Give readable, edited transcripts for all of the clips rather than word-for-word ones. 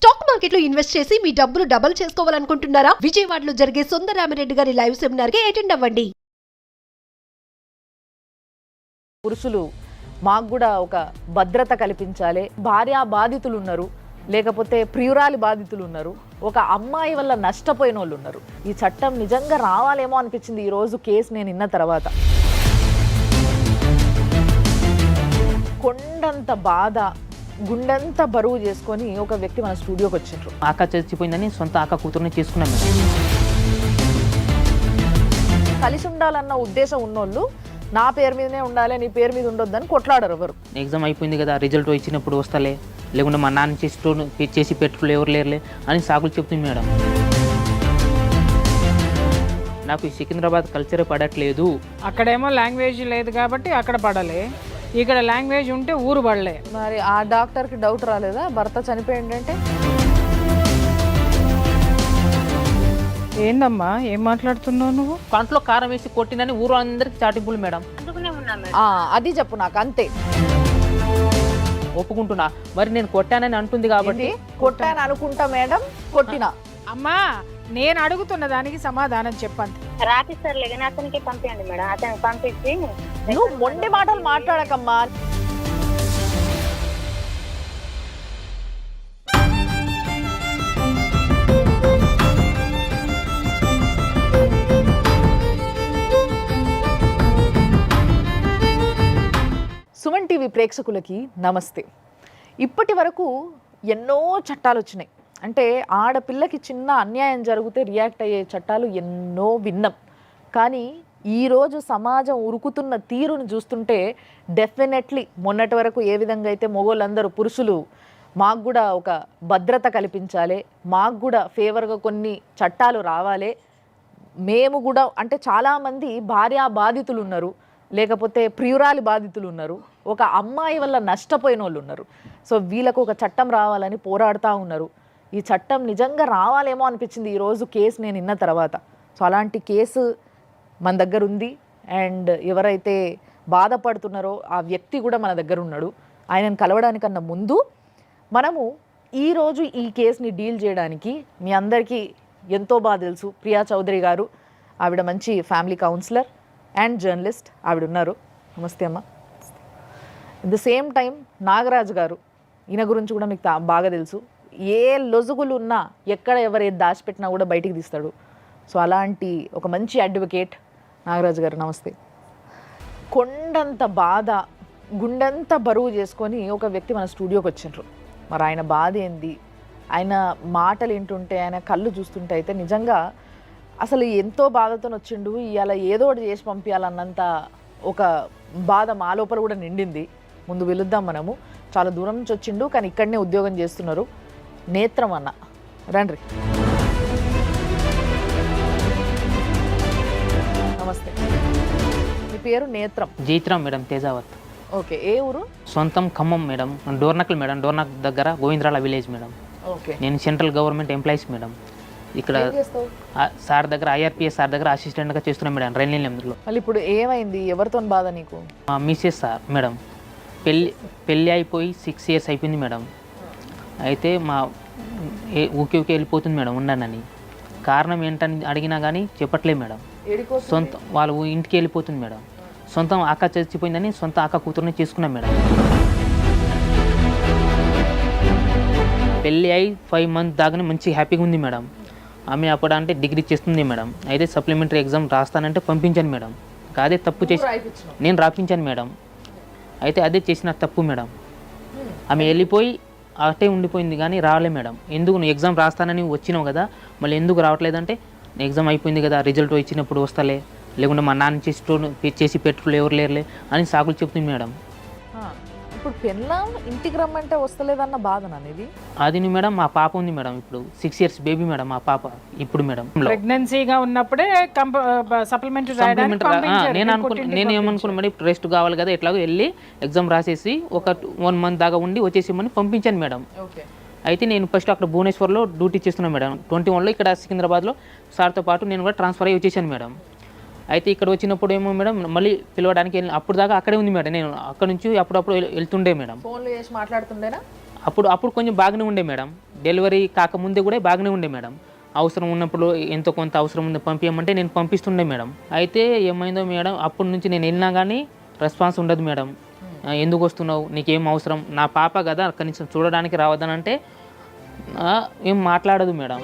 Stock market లో invest చేసి మీ డబ్బులు డబుల్ చేసుకోవాలనుకుంటున్నారా? విజయవాడలో జరిగే సుందరరామిరెడ్డి గారి లైవ్ సెమినార్ కి అటెండ్ అవ్వండి. పురుషులు మాకు కూడా ఒక భద్రత కల్పించాలి. భార్య బాధితులు ఉన్నారు, లేకపోతే ప్రియురాలి బాధితులు ఉన్నారు, ఒక అమ్మాయి వల్ల నష్టపోయిన వాళ్ళు ఉన్నారు. ఈ చట్టం నిజంగా రావాలేమో అనిపించింది ఈరోజు కేసు నేను విన్న తర్వాత. కొండంత బాధ, గుండెంత బరువు చేసుకొని ఒక వ్యక్తి మన స్టూడియోకి వచ్చిండ్రు. అక్క చచ్చిపోయిందని సొంత అక్క కూతురుని చేసుకున్నాం. కలిసి ఉండాలన్న ఉద్దేశం ఉన్నోళ్ళు నా పేరు మీదనే ఉండాలి, నీ పేరు మీద ఉండొద్దని కొట్లాడరు ఎవరు. ఎగ్జామ్ అయిపోయింది కదా, రిజల్ట్ ఇచ్చినప్పుడు వస్తలే, లేకుంటే మా నాన్న చేసి పెట్టుకులు ఎవరు లేరులే అని సాకులు చెప్తుంది మేడం. నాకు ఈ సికింద్రాబాద్ కల్చరే పడట్లేదు. అక్కడేమో లాంగ్వేజ్ లేదు కాబట్టి అక్కడ పడలే, ఇక్కడ లాంగ్వేజ్ ఉంటే ఊరు పడలే. మరి ఆ డాక్టర్కి డౌట్ రాలేదా భర్త చనిపోయిందంటే? ఏందమ్మా ఏం మాట్లాడుతున్నావు నువ్వు? కంట్లో కారం వేసి కొట్టినని ఊరు అందరికి చాటింపులు మేడం. అది చెప్పు నాకు, అంతే. ఒప్పుకుంటున్నా, మరి నేను కొట్టానని అంటుంది కాబట్టి. కొట్టాను అనుకుంటా మేడం, కొట్టినా. అమ్మా నేను అడుగుతున్న దానికి సమాధానం చెప్పండి. రాపిస్తారులే కానీ అతనికి పంపించండి మేడం, అతనికి పంపించి. నువ్వు మొండి మాటలు మాట్లాడకమ్మా. సుమన్ టీవీ ప్రేక్షకులకి నమస్తే. ఇప్పటి వరకు ఎన్నో చట్టాలు వచ్చినాయి. అంటే ఆడపిల్లకి చిన్న అన్యాయం జరిగితే రియాక్ట్ అయ్యే చట్టాలు ఎన్నో విన్నాం. కానీ ఈరోజు సమాజం ఉరుకుతున్న తీరును చూస్తుంటే డెఫినెట్లీ మొన్నటి వరకు ఏ విధంగా అయితే మొగోళ్ళందరూ పురుషులు మాకు కూడా ఒక భద్రత కల్పించాలి, మాకు కూడా ఫేవర్గా కొన్ని చట్టాలు రావాలి, మేము కూడా అంటే చాలామంది భార్య బాధితులు ఉన్నారు, లేకపోతే ప్రియురాలి బాధితులు ఉన్నారు, ఒక అమ్మాయి వల్ల నష్టపోయిన వాళ్ళు ఉన్నారు. సో వీళ్ళకు ఒక చట్టం రావాలని పోరాడుతూ ఉన్నారు. ఈ చట్టం నిజంగా రావాలేమో అనిపించింది ఈరోజు కేసు నేను విన్న తర్వాత. సో అలాంటి కేసు మన దగ్గర ఉంది. అండ్ ఎవరైతే బాధపడుతున్నారో ఆ వ్యక్తి కూడా మన దగ్గర ఉన్నాడు. ఆయనను కలవడానికన్నా ముందు మనము ఈరోజు ఈ కేసుని డీల్ చేయడానికి మీ అందరికీ ఎంతో బాగా తెలుసు ప్రియా చౌదరి గారు. ఆవిడ మంచి ఫ్యామిలీ కౌన్సిలర్ అండ్ జర్నలిస్ట్ ఆవిడ ఉన్నారు. నమస్తే అమ్మ. At the same time Nagaraju గారు, ఈయన గురించి కూడా మీకు బాగా తెలుసు. ఏ లొజుగులు ఉన్నా ఎక్కడ ఎవరు ఏది దాచిపెట్టినా కూడా బయటికి తీస్తాడు. సో అలాంటి ఒక మంచి అడ్వకేట్ నాగరాజు గారు, నమస్తే. కొండంత బాధ, గుండెంత బరువు చేసుకొని ఒక వ్యక్తి మన స్టూడియోకి వచ్చిండ్రు. మరి ఆయన బాధ ఏంది, ఆయన మాటలు వింటుంటే, ఆయన కళ్ళు చూస్తుంటే అయితే నిజంగా అసలు ఎంతో బాధతో వచ్చిండు. ఇవాళ ఏదో ఒకటి చేసి పంపించాలన్నంత ఒక బాధ మా లోపల కూడా నిండింది. ముందు వెళుద్దాం మనము. చాలా దూరం నుంచి వచ్చిండు కానీ ఇక్కడనే ఉద్యోగం చేస్తున్నారు. నేత్రం అన్న, రండి. నమస్తే. మీ పేరు నేత్రం? జైత్రం మేడం, తేజావత్. ఓకే, ఏ ఊరు? సొంతం ఖమ్మం మేడం, డోర్నకల్ మేడం, డోర్నక్ దగ్గర గోవిందరాల విలేజ్ మేడం. ఓకే. నేను సెంట్రల్ గవర్నమెంట్ ఎంప్లాయీస్ మేడం. ఇక్కడ సార్ దగ్గర IRPS సార్ దగ్గర అసిస్టెంట్గా చేస్తున్నాం మేడం, రైల్వేలో. మళ్ళీ ఇప్పుడు ఏమైంది, ఎవరితో బాధ నీకు? మా మిస్సెస్ సార్ మేడం, పెళ్ళి అయిపోయి 6 years అయిపోయింది మేడం. అయితే మా ఊకే వెళ్ళిపోతుంది మేడం ఉండనని. కారణం ఏంటని అడిగినా కానీ చెప్పట్లేదు మేడం. సొంత వాళ్ళ ఇంటికి వెళ్ళిపోతుంది మేడం. సొంతం అక్క చచ్చిపోయిందని సొంత అక్క కూతురుని చేసుకున్నాం మేడం. పెళ్ళి అయి 5 months దాకానే మంచి హ్యాపీగా ఉంది మేడం. ఆమె అప్పుడు అంటే డిగ్రీ చేస్తుంది మేడం. అయితే సప్లిమెంటరీ ఎగ్జామ్ రాస్తానంటే పంపించాను మేడం. అదే తప్పు చేసి నేను రాపించాను మేడం. అయితే అదే చేసిన తప్పు మేడం. ఆమె వెళ్ళిపోయి అటే ఉండిపోయింది కానీ రాలే మేడం. ఎందుకు నువ్వు ఎగ్జామ్ రాస్తానని వచ్చినావు కదా, మళ్ళీ ఎందుకు రావట్లేదంటే ఎగ్జామ్ అయిపోయింది కదా, రిజల్ట్ ఇచ్చినప్పుడు వస్తలే, లేకుంటే మా నాన్న చేసి పెట్టుకులు ఎవరు లేరులే అని సాకులు చెప్తుంది మేడం. ఇప్పుడు పెళ్ళాం ఇంటికి రమ్మంటే వస్తలేదన్న బాధన అనేది? అది మేడం మా పాప ఉంది మేడం, ఇప్పుడు 6 years బేబీ మేడం మా పాప. ఇప్పుడు మేడం ప్రెగ్నెన్సీగా ఉన్నప్పుడే సప్లిమెంటరీ నేను ఏమనుకున్నా మేడం, ఇప్పుడు రెస్ట్ కావాలి కదా, ఎట్లాగో వెళ్ళి ఎగ్జామ్ రాసేసి ఒక 1 month దాకా ఉండి వచ్చేసేమని పంపించాను మేడం. అయితే నేను ఫస్ట్ అక్కడ భువనేశ్వర్లో డ్యూటీ చేస్తున్నాను మేడం. 21లో ఇక్కడ సికింద్రాబాద్లో సార్తో పాటు నేను కూడా ట్రాన్స్ఫర్ అయ్యి వచ్చేసాను మేడం. అయితే ఇక్కడ వచ్చినప్పుడు ఏమో మేడం మళ్ళీ పిలవడానికి అప్పుడు దాకా అక్కడే ఉంది మేడం. నేను అక్కడ నుంచి అప్పుడప్పుడు వెళ్తుండే మేడం. ఫోన్లో చేసి మాట్లాడుతుండేనా? అప్పుడు అప్పుడు కొంచెం బాగానే ఉండే మేడం, డెలివరీ కాకముందే కూడా బాగానే ఉండే మేడం. అవసరం ఉన్నప్పుడు ఎంతో కొంత అవసరం ఉంది పంపించమంటే నేను పంపిస్తుండే మేడం. అయితే ఏమైందో మేడం, అప్పటి నుంచి నేను వెళ్ళినా కానీ రెస్పాన్స్ ఉండదు మేడం. ఎందుకు వస్తున్నావు, నీకేం అవసరం, నా పాప కదా కనీసం చూడడానికి రావద్దని అంటే ఏం మాట్లాడదు మేడం.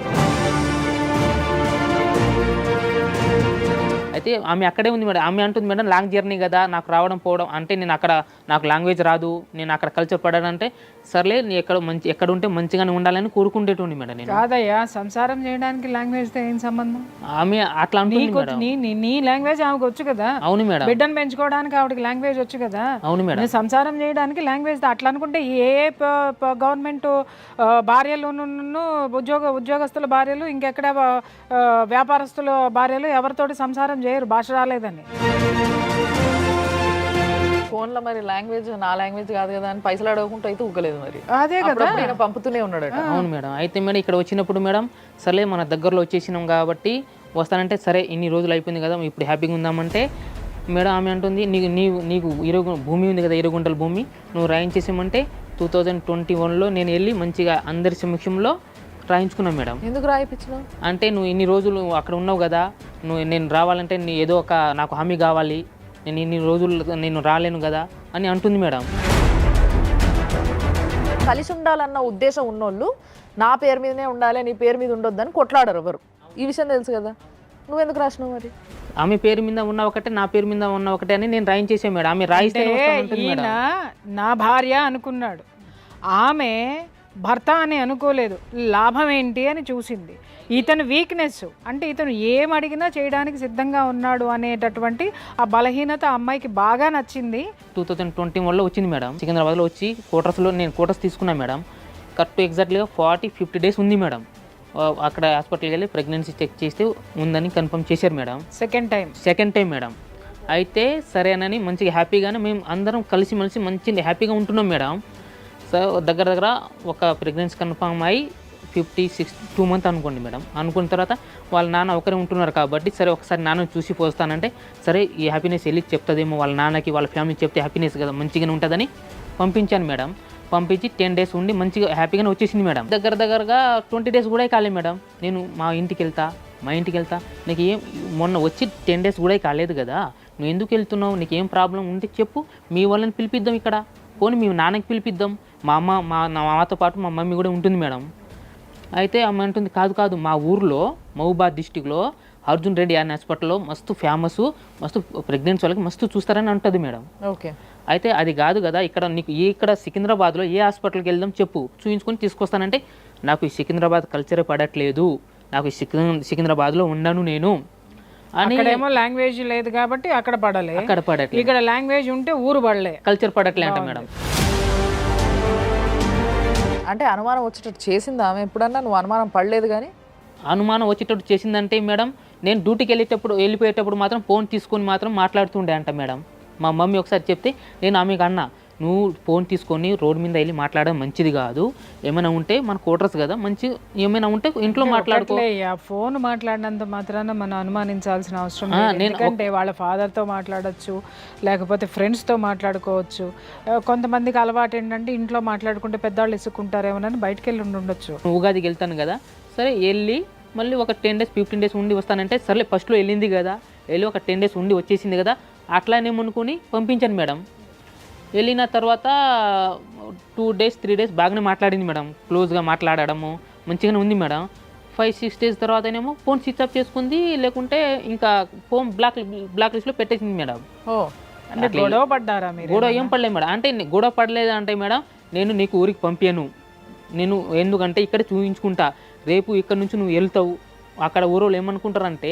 అయితే ఆమె అక్కడే ఉంది మేడం. ఆమె అంటుంది మేడం లాంగ్ జర్నీ కదా, నాకు రావడం పోవడం అంటే నేను అక్కడ నాకు లాంగ్వేజ్ రాదు, నేను అక్కడ కల్చర్ పడాలంటే సర్లే నీ ఎక్కడ ఉంటే మంచిగానే ఉండాలని కోరుకుంటేటోని మేడం నేను. కాదయ్యా, సంసారం చేయడానికి లాంగ్వేజ్తో ఏం సంబంధం? ఆమె అట్లా అంటుంది మేడం. నీ లాంగ్వేజ్ ఆమెకు వచ్చు కదా. అవును మేడం. బిడ్డను పెంచుకోవడానికి ఆవిడకి లాంగ్వేజ్ వచ్చు కదా. అవును మేడం. నేను సంసారం చేయడానికి లాంగ్వేజ్ అట్లా అనుకుంటే ఏ గవర్నమెంట్ భార్యలు ఉద్యోగస్తుల భార్యలు ఇంకెక్కడ వ్యాపారస్తుల భార్యలు ఎవరితోటి సంసారం చేయరు భాష రాలేదని. ఫోన్లో మరి లాంగ్వేజ్ నా లాంగ్వేజ్ కాదు కదా అని పైసలు అడగకుండా అయితే ఊగలేదు మరి. అదే కదా, నేను పంపుతూనే ఉన్నాడు. అవును మేడం. అయితే మేడం ఇక్కడ వచ్చినప్పుడు మేడం సరే మన దగ్గరలో వచ్చేసినాం కాబట్టి వస్తానంటే సరే ఇన్ని రోజులు అయిపోయింది కదా ఇప్పుడు హ్యాపీగా ఉందామంటే మేడం ఆమె అంటుంది నీకు 20 భూమి ఉంది కదా, 20 గుంటల భూమి నువ్వు రాయించేసామంటే 2021లో నేను వెళ్ళి మంచిగా అందరి సమక్షంలో రాయించుకున్నాను మేడం. ఎందుకు రాయిపించినావు అంటే నువ్వు ఇన్ని రోజులు అక్కడ ఉన్నావు కదా, నేను రావాలంటే ఏదో ఒక నాకు హామీ కావాలి, నేను ఇన్ని రోజులు నేను రాలేను కదా అని అంటుంది మేడం. కలిసి ఉండాలన్న ఉద్దేశం ఉన్నోళ్ళు నా పేరు మీదనే ఉండాలి నీ పేరు మీద ఉండొద్దని కొట్లాడరు ఎవరు. ఈ విషయం తెలుసు కదా, నువ్వెందుకు రాసినావు మరి? ఆమె పేరు మీద ఉన్న ఒకటే నా పేరు మీద ఉన్న ఒకటే అని నేను రాయించేసాను మేడం. ఆమె రాయిస్తే ఈయన నా భార్య అనుకున్నాడు, ఆమె భర్త అని అనుకోలేదు. లాభం ఏంటి అని చూసింది. ఇతను వీక్నెస్ అంటే ఇతను ఏం అడిగినా చేయడానికి సిద్ధంగా ఉన్నాడు అనేటటువంటి ఆ బలహీనత అమ్మాయికి బాగా నచ్చింది. 2021లో వచ్చింది మేడం. సికింద్రాబాద్లో వచ్చి నేను కోటర్స్ తీసుకున్నాను మేడం. కరెక్ట్ ఎగ్జాక్ట్లీగా 40-50 డేస్ ఉంది మేడం. అక్కడ హాస్పిటల్కి వెళ్ళి ప్రెగ్నెన్సీ చెక్ చేస్తే ఉందని కన్ఫర్మ్ చేశారు మేడం. Second time madam. అయితే సరేనని మంచిగా హ్యాపీగానే మేము అందరం కలిసిమెలిసి మంచిగా హ్యాపీగా ఉంటున్నాం మేడం. సో దగ్గర ఒక ప్రెగ్నెన్సీ కన్ఫర్మ్ అయ్యి 2 మంత్ అనుకోండి మేడం. అనుకున్న తర్వాత వాళ్ళ నాన్న ఒకరే ఉంటున్నారు కాబట్టి సరే ఒకసారి నాన్నని చూసి పోస్తానంటే సరే ఈ హ్యాపీనెస్ వెళ్ళి చెప్తుందేమో వాళ్ళ నాన్నకి వాళ్ళ ఫ్యామిలీకి చెప్తే హ్యాపీనెస్ కదా మంచిగానే ఉంటుందని పంపించాను మేడం. పంపించి 10 డేస్ ఉండి మంచిగా హ్యాపీగానే వచ్చేసింది మేడం. దగ్గరగా 20 డేస్ కూడా కాలేదు మేడం. నేను మా ఇంటికి వెళ్తా నీకు ఏం మొన్న వచ్చి 10 డేస్ కూడా కాలేదు కదా, నువ్వు ఎందుకు వెళ్తున్నావు, నీకు ఏం ప్రాబ్లం ఉంటే చెప్పు, మీ వాళ్ళని పిలిపిద్దాం, ఇక్కడ పోనీ మీ నాన్నకి పిలిపిద్దాం, మా మాతో పాటు మా మమ్మీ కూడా ఉంటుంది మేడం. అయితే ఆమె అంటుంది కాదు మా ఊర్లో మహబూబాద్ డిస్టిక్లో అర్జున్ రెడ్డి అనే హాస్పిటల్లో మస్తు ఫేమస్, మస్తు ప్రెగ్నెన్సీ వాళ్ళకి మస్తు చూస్తారని అంటుంది మేడం. ఓకే. అయితే అది కాదు కదా, ఇక్కడ నీకు ఇక్కడ సికింద్రాబాద్లో ఏ హాస్పిటల్కి వెళ్దాం చెప్పు, చూపించుకొని తీసుకొస్తానంటే నాకు ఈ సికింద్రాబాద్ కల్చరే పడట్లేదు, నాకు ఈ సికింద్రాబాద్లో ఉండను నేను అని. అక్కడేమో లాంగ్వేజ్ లేదు కాబట్టి అక్కడ పడట్లేదు, ఇక్కడ లాంగ్వేజ్ ఉంటే ఊరు పడలే, కల్చర్ పడట్లే అంట మేడం. అంటే అనుమానం వచ్చేటట్టు చేసింది ఆమె ఎప్పుడన్నా? నువ్వు అనుమానం పడలేదు కానీ అనుమానం వచ్చేటట్టు చేసిందంటే మేడం నేను డ్యూటీకి వెళ్ళిపోయేటప్పుడు మాత్రం ఫోన్ తీసుకొని మాత్రం మాట్లాడుతుండే అంట మేడం. మా మమ్మీ ఒకసారి చెప్తే నేను ఆమెకు అన్నా, నువ్వు ఫోన్ తీసుకొని రోడ్డు మీద వెళ్ళి మాట్లాడడం మంచిది కాదు, ఏమైనా ఉంటే మన కోటర్స్ కదా, మంచి ఏమైనా ఉంటే ఇంట్లో మాట్లాడుకో. ఫోన్ మాట్లాడినంత మాత్రాన మనం అనుమానించాల్సిన అవసరం లేదు. ఎందుకంటే వాళ్ళ ఫాదర్తో మాట్లాడచ్చు, లేకపోతే ఫ్రెండ్స్తో మాట్లాడుకోవచ్చు. కొంతమందికి అలవాటు ఏంటంటే ఇంట్లో మాట్లాడుకుంటే పెద్దవాళ్ళు ఇసుక్కుంటారేమోనని బయటకు వెళ్ళి ఉండొచ్చు. ఉగాదికి వెళ్తాను కదా, సరే వెళ్ళి మళ్ళీ ఒక 10 డేస్ 15 డేస్ ఉండి వస్తానంటే సర్లే ఫస్ట్లో వెళ్ళింది కదా, వెళ్ళి ఒక 10 డేస్ ఉండి వచ్చేసింది కదా అట్లానేమనుకుని పంపించాను మేడం. వెళ్ళిన తర్వాత 2 డేస్ 3 డేస్ బాగానే మాట్లాడింది మేడం, క్లోజ్గా మాట్లాడడము మంచిగానే ఉంది మేడం. 5-6 డేస్ తర్వాత ఏమో ఫోన్ స్విచ్ ఆఫ్ చేసుకుంది, లేకుంటే ఇంకా ఫోన్ బ్లాక్ లిస్ట్లో పెట్టేసింది మేడం. గొడవ పడ్డారా మీరు? గొడవ ఏం పడలేదు మేడం. అంటే గొడవ పడలేదు అంటే మేడం నేను నీకు ఊరికి పంపాను, నేను ఎందుకంటే ఇక్కడ చూపించుకుంటా, రేపు ఇక్కడ నుంచి నువ్వు వెళ్తావు, అక్కడ ఊరోళ్ళు ఏమనుకుంటారంటే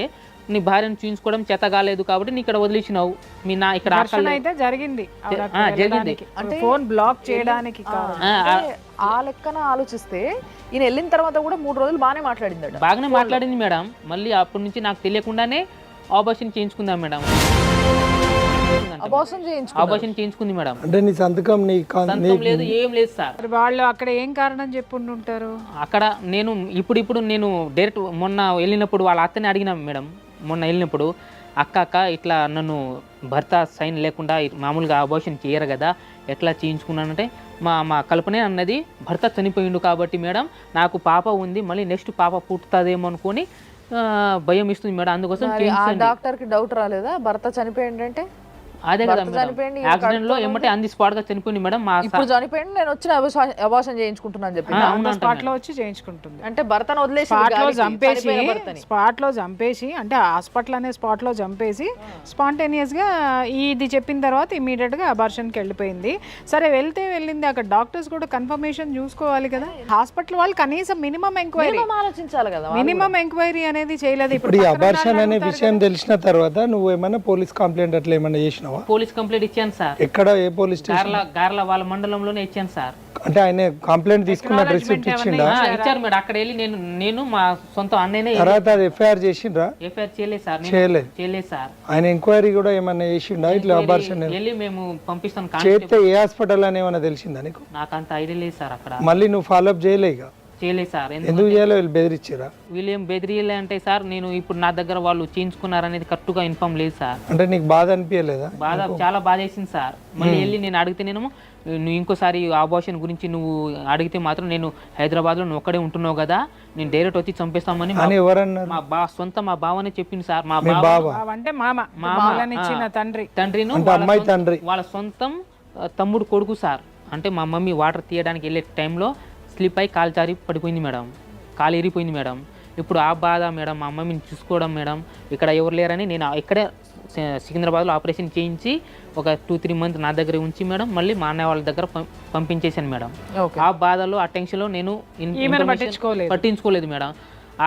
నీ భార్యను చూపించుకోవడం చేత కాలేదు కాబట్టి నీ ఇక్కడ వదిలేసినావు, మీ నా ఇక్కడ అయితే జరిగింది. అంటే ఫోన్ బ్లాక్ చేయడానికి ఆ లెక్కన ఆలోచిస్తే ఈయన వెళ్ళిన తర్వాత కూడా 3 రోజులు బాగానే మాట్లాడింది మేడం. మళ్ళీ అప్పటి నుంచి నాకు తెలియకుండానే ఆపరేషన్ చేయించుకుందాం మేడం. ఆపరేషన్ చేయించుకుంది మేడం. అంటే నీ సంతకం లేదు, ఏం లేదు సార్. వాళ్ళు అక్కడ ఏం కారణం చెప్పుంటారు? అక్కడ నేను ఇప్పుడు నేను డైరెక్ట్ మొన్న వెళ్ళినప్పుడు వాళ్ళ అత్తని అడిగినా మేడం. మొన్న వెళ్ళినప్పుడు అక్క ఇట్లా నన్ను భర్త సైన్ లేకుండా మామూలుగా అబార్షన్ చేయరు కదా, ఎట్లా చేయించుకున్నానంటే మా కల్పనే అన్నది భర్త చనిపోయిండు కాబట్టి మేడం నాకు పాప ఉంది, మళ్ళీ నెక్స్ట్ పాప పుట్టుతుందేమో అనుకొని భయం ఇస్తుంది మేడం, అందుకోసం మరి ఆ డాక్టర్కి డౌట్ రాలేదా భర్త చనిపోయింది అంటే? అదే కదా భర్త చనిపోయింది, ఈమె యాక్సిడెంట్ లో ఏమంటే అంది స్పాట్ గా చనిపోయింది మేడం. మా ఇప్పుడు చనిపోయింది, నేను వచ్చి అబార్షన్ చేయించుకుంటున్నాను చెప్పి స్పాట్ లో వచ్చి చేయించుకుంటుంది. అంటే భర్తను వదిలేసి స్పాట్ లో గాలికి, చంపేసి చనిపోయిన భర్తని. స్పాట్ లో చంపేసి అంటే హాస్పిటల్ అనే స్పాట్ లో చంపేసి స్పాంటేనియస్ గా ఇది చెప్పిన తర్వాత ఇమీడియట్ గా అబార్షన్ కి వెళ్ళిపోయింది. సరే వెళ్ళింది, అక్కడ డాక్టర్స్ కూడా కన్ఫర్మేషన్ చూసుకోవాలి కదా. హాస్పిటల్ వాళ్ళు కనీసం మినిమం ఎంక్వైరీ మినిమం ఆలోచించాలి కదా. మినిమం ఎంక్వైరీ అనేది చేయలేదు. ఇప్పుడు ఈ అబార్షన్ అనే విషయం తెలిసిన తర్వాత నువ్వు ఏమైనా పోలీస్ కంప్లైంట్ అట్లా ఏమైనా చేసినావా? పోలీస్ కంప్లైంట్ ఇచ్చాను సార్, ఎక్కడ, ఏ పోలీస్ స్టేషన్? గార్ల వాళ్ళ మండలంలోనే ఇచ్చాను సార్. అంటే ఆయన కంప్లైంట్ తీసుకున్న రిసిప్ట్ ఇచ్చిండా? ఇచ్చారు మేడం, అక్కడ వెళ్ళి నేను మా సొంత అన్ననే. తర్వాత అది ఎఫ్ఐఆర్ చేసిండ్రా? ఎఫ్ఐఆర్ చేయలేదు సార్, చేయలేదు సార్. ఆయన ఎంక్వైరీ కూడా ఏమన్నా చేసిండా ఇట్లా అబార్షన్? వెళ్ళి మేము పంపిస్తాం చేస్తే ఏ హాస్పిటల్ అని ఏమన్నా తెలిసిందా నీకు? నాకు అంత ఐడియా లేదు సార్ అక్కడ. మళ్ళీ నువ్వు ఫాలో అప్ చేయలే ఇక? చేయలేదు సార్. ఎందుకు చేయాలో వీళ్ళు బెదిరించారా? వీళ్ళు ఏం బెదిరియలే అంటే సార్, నేను ఇప్పుడు నా దగ్గర వాళ్ళు చేయించుకున్నారనేది కరెక్ట్గా ఇన్ఫార్మ్ లేదు సార్. అంటే నీకు బాధ అనిపించలేదా? బాధ, చాలా బాధ వేసింది సార్. మళ్ళీ వెళ్ళి నేను అడిగితే నువ్వు ఇంకోసారి అబార్షన్ గురించి నువ్వు అడిగితే మాత్రం నేను హైదరాబాద్లో నువ్వు ఒక్కడే ఉంటున్నావు కదా, నేను డైరెక్ట్ వచ్చి చంపేస్తామని అని ఎవరన్నారు? మా బావనే చెప్పింది సార్. మా బావ అంటే మామ ఇచ్చిన తండ్రిను అమ్మాయి తండ్రి వాళ్ళ సొంతం తమ్ముడు కొడుకు సార్. అంటే మా మమ్మీ వాటర్ తీయడానికి వెళ్ళే టైంలో స్లిప్ అయి కాలు జారి పడిపోయింది మేడం, కాలు ఎరిపోయింది మేడం. ఇప్పుడు ఆ బాధ మేడం, మా మమ్మీని చూసుకోవడం మేడం, ఇక్కడ ఎవరు లేరని నేను ఇక్కడే సికింద్రాబాద్లో ఆపరేషన్ చేయించి ఒక 2-3 మంత్స్ నా దగ్గర ఉంచి మేడం, మళ్ళీ మా అన్నయ్య వాళ్ళ దగ్గర పంపించేశాను మేడం. ఆ బాధలో, ఆ టెన్షన్లో నేను పట్టించుకోలేదు మేడం.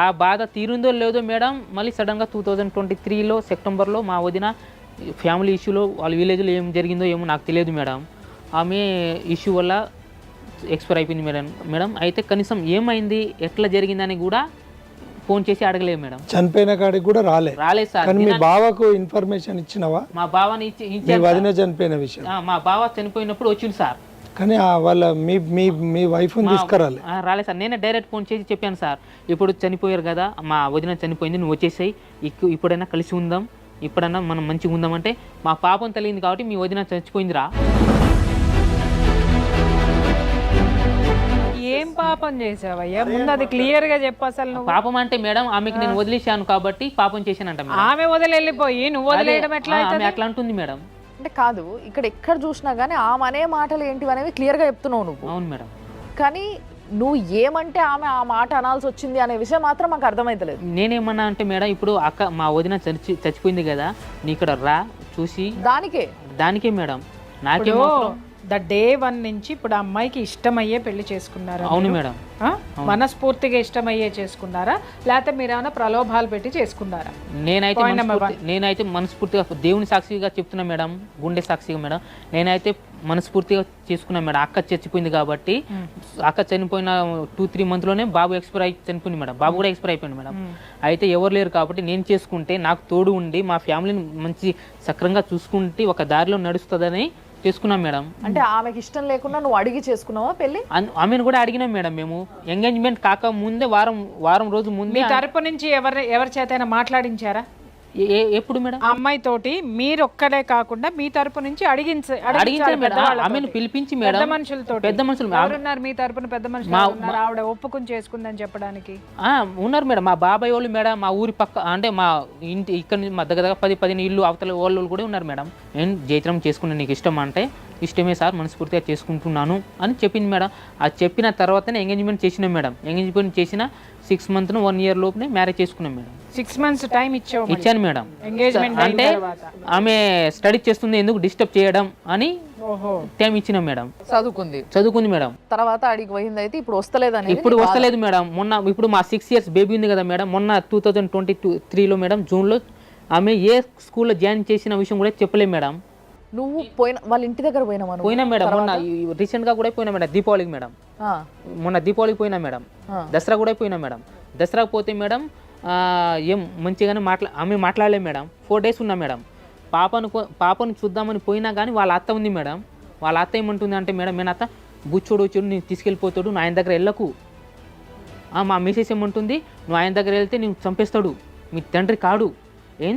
ఆ బాధ తీరుందో లేదో మేడం, మళ్ళీ సడన్గా 2023లో సెప్టెంబర్లో మా వదిన ఫ్యామిలీ ఇష్యూలో వాళ్ళ విలేజ్లో ఏం జరిగిందో ఏమో నాకు తెలియదు మేడం, ఆమె ఇష్యూ వల్ల ఎక్స్పైర్ అయిపోయింది మేడం. అయితే కనీసం ఏమైంది, ఎట్లా జరిగిందని కూడా ఫోన్ చేసి అడగలేదు మేడం. చనిపోయిన కాడికి కూడా రాలేదు సార్. కానీ మీ బావకు ఇన్ఫర్మేషన్ ఇచ్చినవా? మా బావని మీ వదిన చనిపోయిన విషయం మా బావ చనిపోయినప్పుడు వచ్చింది సార్. కానీ వాళ్ళ మీ వైఫ్ రాలేదు సార్. నేనే డైరెక్ట్ ఫోన్ చేసి చెప్పాను సార్, ఇప్పుడు చనిపోయారు కదా, మా వదిన చనిపోయింది, నువ్వు వచ్చేసాయి, ఇప్పుడైనా కలిసి ఉందాం, ఇప్పుడైనా మనం మంచిగా ఉందాం అంటే, మా పాపం తెలియదు కాబట్టి మీ వదిన చచ్చిపోయిందిరా. ఏం పాపం చేసావయ్యా, ముందు అది క్లియర్ గా చెప్పు అసలు. నువ్వు పాపం అంటే మేడం, ఆమెకి నేను వదిలేశాను కాబట్టి పాపం చేశానంట. ఆమె వదిలేళ్ళిపోయి నువ్వు వదిలేయడం ఎట్లా? ఆమె అట్లా అంటుంది మేడం. అంటే కాదు, ఇక్కడ ఎక్కడ చూసినా కానీ ఆమె అనే మాటలు ఏంటివి అనేవి క్లియర్ గా చెప్తున్నావు నువ్వు. అవును మేడం. కానీ నువ్వు ఏమంటే ఆమె ఆ మాట అనాల్సి వచ్చింది అనే విషయం మాత్రం మాకు అర్థమైతలేదు. నేనేమన్నా అంటే మేడం, ఇప్పుడు అక్క మా వదిన చచ్చిపోయింది కదా, నీ ఇక్కడ రా చూసి దానికే మేడం, నాకే ద డే 1 నుంచి ఇప్పుడు అమ్మాయికి ఇష్టమయ్యే పెళ్లి చేసుకున్నారా? అవును మేడం. మనస్ఫూర్తిగా ఇష్టమయ్యే చేసుకున్నారా, లేకపోతే మీరు ఏమైనా ప్రలోభాలు పెట్టి చేసుకున్నారా? నేనైతే మనస్ఫూర్తిగా దేవుని సాక్షిగా చెప్తున్నా మేడం, గుండె సాక్షిగా మేడం, నేనైతే మనస్ఫూర్తిగా చేసుకున్నా మేడం. అక్క చచ్చిపోయింది కాబట్టి, అక్క చనిపోయిన 2-3 మంత్లోనే బాబు చనిపోయింది మేడం, బాబు కూడా ఎక్స్పైర్ అయిపోయింది మేడం. అయితే ఎవరు లేరు కాబట్టి నేను చేసుకుంటే నాకు తోడు ఉండి మా ఫ్యామిలీని మంచి సక్రంగా చూసుకుంటే ఒక దారిలో నడుస్తుందని చేసుకున్నాం మేడం. అంటే ఆమెకి ఇష్టం లేకుండా నువ్వు అడిగి చేసుకున్నావా పెళ్లి? ఆమెను కూడా అడిగినాం మేడం. మేము ఎంగేజ్మెంట్ కాక ముందే వారం రోజు ముందే తరపు నుంచి ఎవరి చేతైనా మాట్లాడించారా? ఎప్పుడు మేడం? అమ్మాయి తోటి మీరు ఒక్కడే కాకుండా మీ తరపు నుంచి అడిగించారు మేడం. ఆమెను పిలిపించి మేడం, పెద్ద మనుషులు ఎవరున్నారు మీ తరపున? పెద్ద మనుషులు ఆవిడ ఒప్పుకుని చేసుకుందని చెప్పడానికి ఉన్నారు మేడం. మా బాబాయ్ వాళ్ళు మేడం, మా ఊరి పక్క అంటే మా ఇంటి ఇక్కడ మా దగ్గర 10-15 ఇల్లు అవతల వాళ్ళు కూడా ఉన్నారు మేడం. నేను జైత్రం చేసుకున్నా, నీకు ఇష్టం అంటే ఇష్టమే సార్, మనస్ఫూర్తిగా చేసుకుంటున్నాను అని చెప్పింది మేడం. అది చెప్పిన తర్వాతనే ఎంగేజ్మెంట్ చేసినాం మేడం. ఎంగేజ్మెంట్ చేసిన 6 months 1 year లోపునే మ్యారేజ్ చేసుకున్నాం మేడం. 6 months టైం ఇచ్చాను మేడం. అంటే ఆమె స్టడీ చేస్తుంది, ఎందుకు డిస్టర్బ్ చేయడం అని టైం ఇచ్చినాం మేడం. చదువుకుంది మేడం. తర్వాత అడిగి పోయింది. అయితే ఇప్పుడు వస్తలేదు మేడం. ఇప్పుడు మా 6 years బేబీ ఉంది కదా మేడం, మొన్న 2023లో మేడం జూన్లో ఆమె ఏ స్కూల్లో జాయిన్ చేసిన విషయం కూడా చెప్పలేదు మేడం. నువ్వు వాళ్ళ ఇంటి దగ్గర పోయినా మేడం. మొన్న రీసెంట్ గా కూడా పోయినా మేడం, దీపావళికి మేడం. మొన్న దీపావళికి పోయినా మేడం, దసరా కూడా పోయినా మేడం. దసరాకు పోతే మేడం ఏం మంచిగానే ఆమె మాట్లాడలేదు మేడం. 4 days ఉన్నా మేడం. పాపను చూద్దామని పోయినా కానీ వాళ్ళ అత్త ఉంది మేడం. వాళ్ళ అత్త ఏమంటుంది అంటే మేడం, నేను అత్త బుచ్చోడు వచ్చాడు, నేను తీసుకెళ్ళిపోతాడు, నువ్వు ఆయన దగ్గర వెళ్ళకు. మా మిసెస్ ఏమంటుంది, నువ్వు ఆయన దగ్గర వెళ్తే నువ్వు చంపేస్తాడు, మీ తండ్రి కాడు,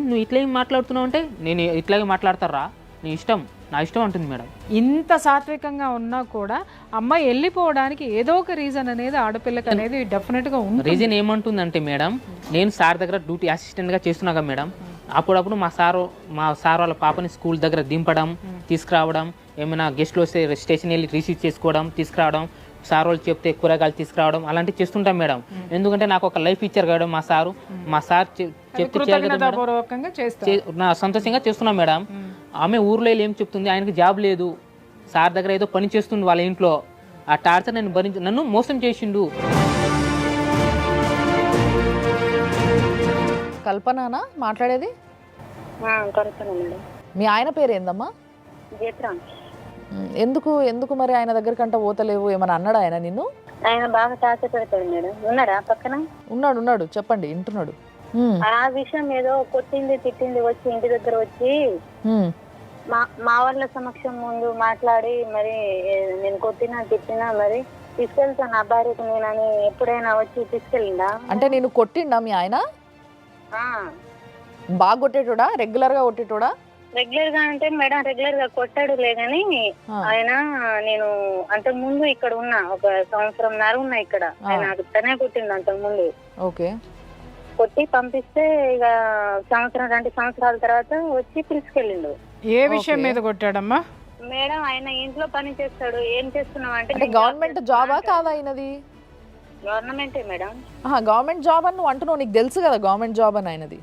నువ్వు ఇట్లా ఏం మాట్లాడుతున్నావు అంటే, నేను ఇట్లాగే మాట్లాడతారా, నీ ఇష్టం, నా ఇష్టం అంటుంది మేడం. ఇంత సాత్వికంగా ఉన్నా కూడా అమ్మాయి వెళ్ళిపోవడానికి ఏదో ఒక రీజన్ అనేది ఆడపిల్లకి అనేది డెఫినెట్గా ఉంది. రీజన్ ఏమంటుందంటే మేడం, నేను సార్ దగ్గర డ్యూటీ అసిస్టెంట్గా చేస్తున్నాగా మేడం, అప్పుడప్పుడు మా సార్ వాళ్ళ పాపని స్కూల్ దగ్గర దింపడం, తీసుకురావడం, ఏమైనా గెస్ట్లు వస్తే స్టేషన్ వెళ్ళి రిసీవ్ చేసుకోవడం, తీసుకురావడం, సార్ వాళ్ళు చెప్తే కూరగాయలు తీసుకురావడం అలాంటివి చేస్తుంటాం మేడం. ఎందుకంటే నాకు ఒక లైఫ్ ఇచ్చారు కదా మా సార్ చెప్తే చేయాలి కదా మేడం. నా సంతోషంగా చేస్తున్నాం మేడం. ఆమె ఊర్లో ఏం చెప్తుంది, ఆయనకి జాబ్ లేదు, సార్ దగ్గర ఏదో పని చేస్తుంది వాళ్ళ ఇంట్లో, ఆ టార్చర్ నన్ను మోసం చేసిండు. కల్పననా మాట్లాడేది? కలుపుతాను మేడం. మీ ఆయన పేరు ఏందమ్మా? జీత్రాం. ఎందుకు మరి ఆయన దగ్గరకంట పోతలేవు? ఏమన్నా అన్నాడు ఆయన నిన్ను? ఆయన బాగా టార్చర్ పెడతాడు మేడం. ఉన్నాడా పక్కన? ఉన్నాడు చెప్పండి, వింటున్నాడు. ఆ విషయం ఏదో కొట్టింది తిట్టింది వచ్చి ఇంటి దగ్గర వచ్చి మా వాళ్ళ సమక్షం ముందు మాట్లాడి మరి నేను కొట్టినా తిట్టినా మరి తీసుకెళ్తాను నా భార్యకు నేనని ఎప్పుడైనా వచ్చి తీసుకెళ్ళిందా? అంటే నేను కొట్టిండా మీ ఆయన? బాగా కొట్టేటోడా? రెగ్యులర్ గా కొట్టేటోడా? రెగ్యులర్ గా అంటే మేడం రెగ్యులర్ గా కొట్టాడు లేదని ఆయన నేను అంతకు ముందు ఇక్కడ ఉన్నా, ఒక సంవత్సరంన్నర ఉన్నా ఇక్కడ. ఆయన తనే కొట్టిండు అంతకు ముందు. ఓకే. కొట్టి పంపిస్తే ఇక 2 సంవత్సరాల తర్వాత వచ్చి పిలుచుకెళ్ళిండు. ఏ విషయం మీద కొట్టాడమ్మా? మేడం ఆయన ఇంట్లో పని చేస్తాడు. ఏం చేస్తున్నావు అంటే గవర్నమెంట్ జాబా కాదా ఆయనది? గవర్నమెంటే మేడం. గవర్నమెంట్ జాబ్ అని నువ్వు అంటున్నావు, నీకు తెలుసు కదా గవర్నమెంట్ జాబ్ అని ఆయనది.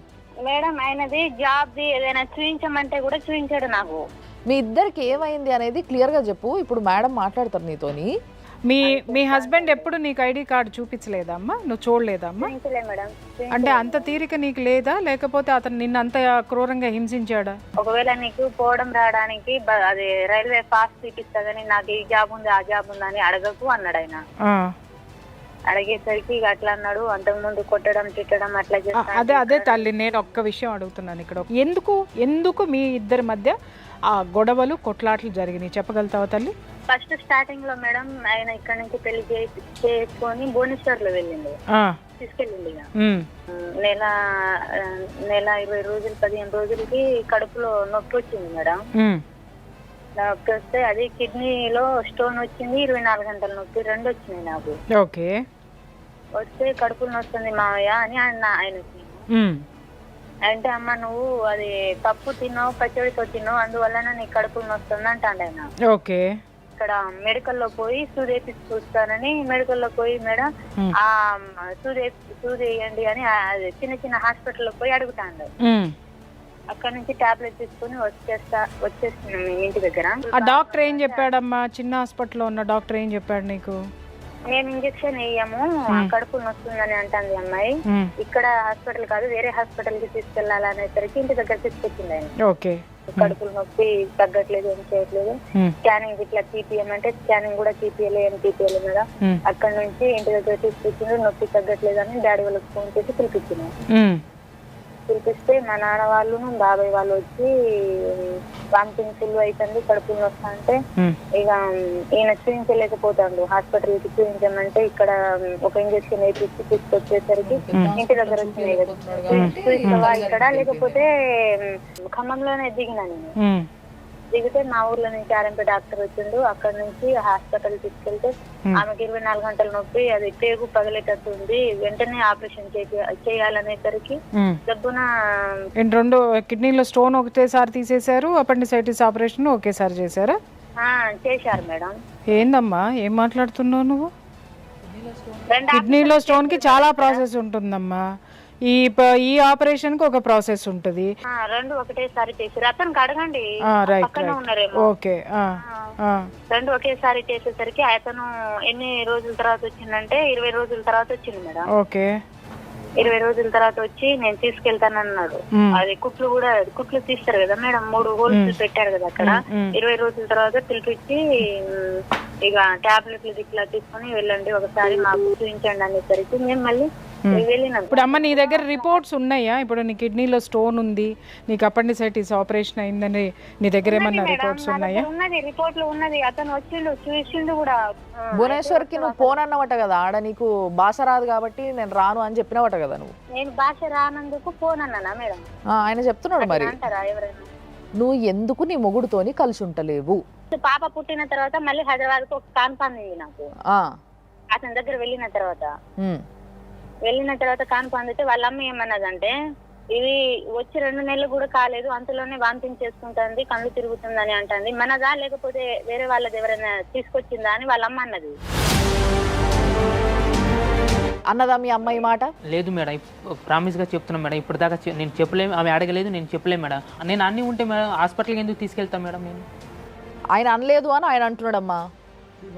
మేడం ఆయనది జాబ్ ది ఏదైనా చూపించమంటే కూడా చూపించాడు నాకు. మీ ఇద్దరికి ఏమైంది అనేది క్లియర్ గా చెప్పు. ఇప్పుడు మేడం మాట్లాడతారు నీతోని. మీ హస్బెండ్ ఎప్పుడు నీకు ఐడి కార్డు చూపించలేదమ్మా? నువ్వు చూడలేదమ్మా? మేడం అంటే అంత తీరిక నీకు లేదా, లేకపోతే అతను నిన్ను అంత క్రూరంగా హింసించాడా? ఒకవేళ నీకు పోవడం రావడానికి అది రైల్వే పాస్ చూపిస్తుందని నాకు ఈ జాబ్ ఉంది ఆ జాబ్ ఉంది అని అడగకు అన్నాడు ఆయన. అడిగేసరికి ఇక అట్లా అన్నాడు. అంతకుముందు కొట్టడం తిట్టడం అట్లా చేస్తాను. అదే తల్లి, నేను ఒక్క విషయం అడుగుతున్నాను ఇక్కడ. ఎందుకు మీ ఇద్దరి మధ్య ఆ గొడవలు కొట్లాట్లు జరిగినాయి చెప్పగలుగుతావా తల్లి? ఫస్ట్ స్టార్టింగ్ లో మేడం ఆయన ఇక్కడ నుంచి పెళ్లి చేసుకొని భువనేశ్వర్ లో వెళ్ళిండు, తీసుకెళ్ళిండు. ఇక నెల 20 రోజులు 15 రోజులకి కడుపులో నొప్పి వచ్చింది మేడం. నొప్పి వస్తే అది కిడ్నీలో స్టోన్ వచ్చింది, 24 గంటల నొప్పి 2 వచ్చినాయి నాకు. ఓకే. వస్తే కడుపులో వస్తుంది మావయ్య అని ఆయనకి అంటే, అమ్మ నువ్వు అది పప్పు తిన్నావు పచ్చడితో తిన్నావు అందువల్ల నీకు కడుపులో వస్తుంది అంటాడు ఆయన. ఓకే. ఇక్కడ మెడికల్లో పోయి సూది చూస్తానని మెడికల్లో పోయి మేడం ఆ సూది వేయండి అని చిన్న హాస్పిటల్లో పోయి అడుగుతాడు. అక్కడ నుంచి టాబ్లెట్ తీసుకుని వచ్చేస్తున్నాం ఇంటి దగ్గర. ఆ డాక్టర్ ఏం చెప్పాడమ్మా? చిన్న హాస్పిటల్లో ఉన్న డాక్టర్ ఏం చెప్పాడు నీకు? మేము ఇంజక్షన్ వేయము కడుపులు వస్తుందని అంటుంది అమ్మాయి. ఇక్కడ హాస్పిటల్ కాదు వేరే హాస్పిటల్ కి తీసుకెళ్లాలనేసరికి ఇంటి దగ్గర తీసుకొచ్చింది ఆయన. ఓకే. కడుపులు నొప్పి తగ్గట్లేదు, ఏం చేయట్లేదు, స్కానింగ్ ఇట్లా తీపియమంటే స్కానింగ్ కూడా తీపియలేదు మేడం. అక్కడ నుంచి ఇంటి దగ్గర తీసుకొచ్చిండు. నొప్పి తగ్గట్లేదు అని డాడీ వాళ్ళకి ఫోన్ చేసి పిలిపిస్తే మా నాన్న వాళ్ళు బాబాయ్ వాళ్ళు వచ్చి వామిటింగ్ ఫుల్ అవుతుంది కడుపులు వస్తా అంటే ఇక ఈయన చూపించలేకపోతాడు. హాస్పిటల్ కి చూపించమంటే ఇక్కడ ఒక ఇంజక్షన్ వేపించి తీసుకొచ్చేసరికి ఇంటి దగ్గర వచ్చినాయి. చూపిస్తావా ఇక్కడ లేకపోతే ఖమ్మంలోనే దిగినా నేను. దిగితే మా ఊర్లో నుంచి ఆర్ఎంపీ డాక్టర్ వచ్చిండు. అక్కడ నుంచి హాస్పిటల్ తీసుకెళ్తే ఆమెకి 24 గంటల నొప్పి, అది పేగు పగలేటట్టు ఉంది, వెంటనే ఆపరేషన్ చేయాలనేసరికి డబ్బున 2 కిడ్నీలో స్టోన్ ఒకేసారి తీసేశారు, అపెండిసైటిస్ ఆపరేషన్ ఒకేసారి చేశారా? చేశారు మేడం. ఏందమ్మా ఏం మాట్లాడుతున్నావు నువ్వు? కిడ్నీలో స్టోన్ కి చాలా ప్రాసెస్ ఉంటుందమ్మా. ఈ ఆపరేషన్ కి ఒక ప్రాసెస్ ఉంటుంది. 2 ఒకటేసారి చేశారు. అతనికి అడగండి, పక్కన ఉన్నారేమో. ఓకే. 2 ఒకేసారి చేసేసరికి అతను ఎన్ని రోజుల తర్వాత వచ్చిందంటే 20 రోజుల తర్వాత వచ్చింది మేడం. ఓకే. 20 రోజుల తర్వాత వచ్చి నేను తీసుకెళ్తానన్నాడు. అది కుట్లు తీస్తారు కదా మేడం, 3 హోల్స్ పెట్టారు కదా అక్కడ. 20 రోజుల తర్వాత పిలిపించి ఇక టాబ్లెట్లు ఇట్లా తీసుకుని వెళ్ళండి ఒకసారి మాకు చూపించండి అనేసరికి మేము మళ్ళీ వెళ్ళినాం. ఇప్పుడు అమ్మ నీ దగ్గర రిపోర్ట్స్ ఉన్నాయా? ఇప్పుడు నీ కిడ్నీలో స్టోన్ ఉంది, నీకు అపెండిసైటిస్ ఆపరేషన్ అయిందని నీ దగ్గర ఏమన్నా రిపోర్ట్స్ ఉన్నాయా? ఉన్నది, రిపోర్ట్లు ఉన్నది. అతను వచ్చిండు చూసిండు కూడా. భువనేశ్వర్ కి నువ్వు పోనన్నవట కదా, ఆడ నీకు భాష రాదు కాబట్టి నేను రాను అని చెప్పినవట కదా నువ్వు. నేను భాష రానందుకు పోనన్నా మేడం. ఆయన చెప్తున్నాడు మరి. అంటారా ఎవరైనా? నువ్వు ఎందుకు నీ మొగుడుతోని కలిసి ఉంటలేవు? పాప పుట్టిన తర్వాత మళ్ళీ హైదరాబాద్ కు ఒక కాన్పంది నాకు. ఆ, అతని దగ్గర వెళ్ళిన తర్వాత ఉమ్, కాన్పందితే వాళ్ళ అమ్మ ఏమన్నదంటే, ఇది వచ్చి 2 నెలలు కూడా కాలేదు, అంతలోనే వాంతింగ్ చేసుకుంటుంది, కళ్ళు తిరుగుతుందని అంటుంది. మనదా లేకపోతే వేరే వాళ్ళది ఎవరైనా తీసుకొచ్చిందా అని వాళ్ళ అమ్మ అన్నది. అన్నదా మీ అమ్మాయి మాట? లేదు మేడం, ప్రామిస్గా చెప్తున్నాను మేడం. ఇప్పటిదాకా నేను చెప్పలేము, ఆమె అడగలేదు, నేను చెప్పలేము మేడం. నేను అన్నీ ఉంటే మేడం హాస్పిటల్కి ఎందుకు తీసుకెళ్తాను మేడం? నేను ఆయన అనలేదు అని ఆయన అంటున్నాడమ్మా.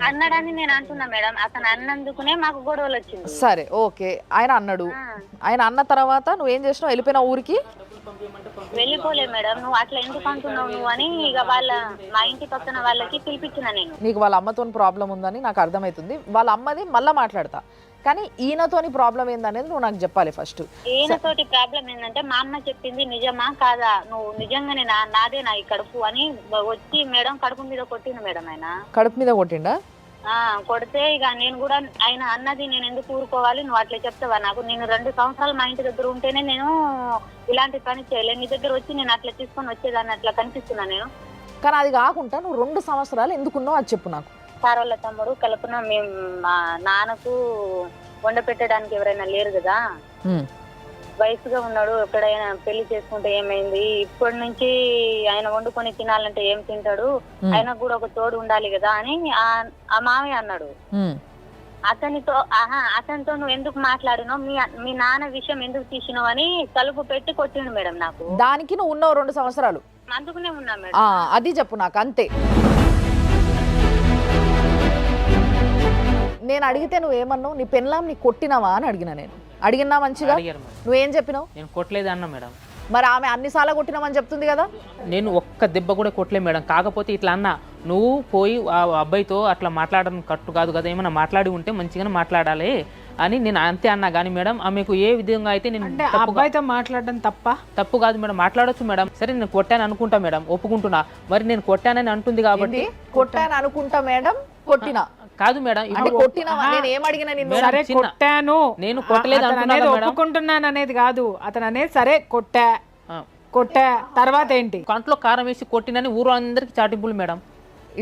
అన్నాడని నేను అంటున్నా మేడం. అతను అన్నందుకునే మాకు గొడవలు వచ్చింది. సరే ఓకే, ఆయన అన్నాడు. ఆయన అన్న తర్వాత నువ్వేం చేసినావు? వెళ్ళిపోయినా ఊరికి? వెళ్ళిపోలే మేడం. నువ్వు అట్లా ఎందుకు అంటున్నావు నువ్వు అని ఇక మా ఇంటి పక్కన వాళ్ళకి పిలిపించిన నేను. నీకు వాళ్ళ అమ్మతో ప్రాబ్లం ఉందని నాకు అర్థమవుతుంది. వాళ్ళ అమ్మది మళ్ళీ మాట్లాడతా, కానీ ఈయనతోని ప్రాబ్లం ఏందనేది నువ్వు నాకు చెప్పాలి ఫస్ట్. ఈయనతోటి ప్రాబ్లం ఏంటంటే, మా అమ్మ చెప్పింది నిజమా కాదా, నువ్వు నిజంగానే నాదే నా ఈ కడుపు అని వచ్చి మేడం కడుపు మీద కొట్టింది మేడం. ఆయన కడుపు మీద కొట్టిండా? కొడితే ఇక నేను కూడా ఆయన అన్నది నేను ఎందుకు ఊరుకోవాలి, నువ్వు అట్లా చెప్తావా నాకు? నేను 2 సంవత్సరాలు మా ఇంటి దగ్గర ఉంటేనే నేను ఇలాంటి పని చేయలేదు. నీ దగ్గర వచ్చి నేను అట్లా తీసుకొని వచ్చేదాన్ని అట్లా కనిపిస్తున్నా నేను. కానీ అది కాకుండా నువ్వు 2 సంవత్సరాలు ఎందుకున్నావు అది చెప్పు నాకు. సార్ వాళ్ళ తమ్ముడు కల్పన, మేము మా నాన్నకు వండ పెట్టడానికి ఎవరైనా లేరు కదా, వయసుగా ఉన్నాడు, ఎక్కడైనా పెళ్లి చేసుకుంటే ఏమైంది, ఇప్పటి నుంచి ఆయన వండుకొని తినాలంటే ఏం తింటాడు, ఆయనకు కూడా ఒక తోడు ఉండాలి కదా అని ఆ మామయ్య అన్నాడు. అతనితో నువ్వు ఎందుకు మాట్లాడినావు, మీ నాన్న విషయం ఎందుకు తీసినావు అని తలుపు పెట్టి కొట్టిండు మేడం నాకు. దానికి నువ్వు ఉన్నావు 2 సంవత్సరాలు? అందుకునే ఉన్నా మేడం. అది చెప్పు నాకు, అంతే. నేను అడిగితే నువ్వేమన్నావు? నీ పెళ్ళాం నీ కొట్టినావా అని అడిగినా. నేను అడిగినా మంచిగా, నువ్వేం చెప్పినావు? నేను కొట్టలేదు అన్నా మేడం. మరి ఆమె అన్నిసార్లు కొట్టినామని చెప్తుంది కదా. నేను ఒక్క దెబ్బ కూడా కొట్టలేదు మేడం. కాకపోతే ఇట్లా అన్నా, నువ్వు పోయి ఆ అబ్బాయితో అట్లా మాట్లాడడం కట్టు కాదు కదా, ఏమైనా మాట్లాడి ఉంటే మంచిగానే మాట్లాడాలి అని నేను అంతే అన్నా. కానీ మేడం ఆమెకు ఏ విధంగా అయితే నేను అబ్బాయితో మాట్లాడడం తప్పు కాదు మేడం, మాట్లాడొచ్చు మేడం. సరే నేను కొట్టాను అనుకుంటా మేడం, ఒప్పుకుంటున్నా. మరి నేను కొట్టానని అంటుంది కాబట్టి. కొట్టాను అనుకుంటా మేడం, కొట్టినా కాదు మేడం. నేను ఏం అడిగినా నిన్ను? సరే కొట్టాను, నేను కొట్టలేదు అనేది ఒప్పుకుంటున్నాను అనేది కాదు. అతను అనేది సరే కొట్టా తర్వాత ఏంటి? కంట్లో కారం వేసి కొట్టినని ఊరు అందరికి చాటింపులు మేడం.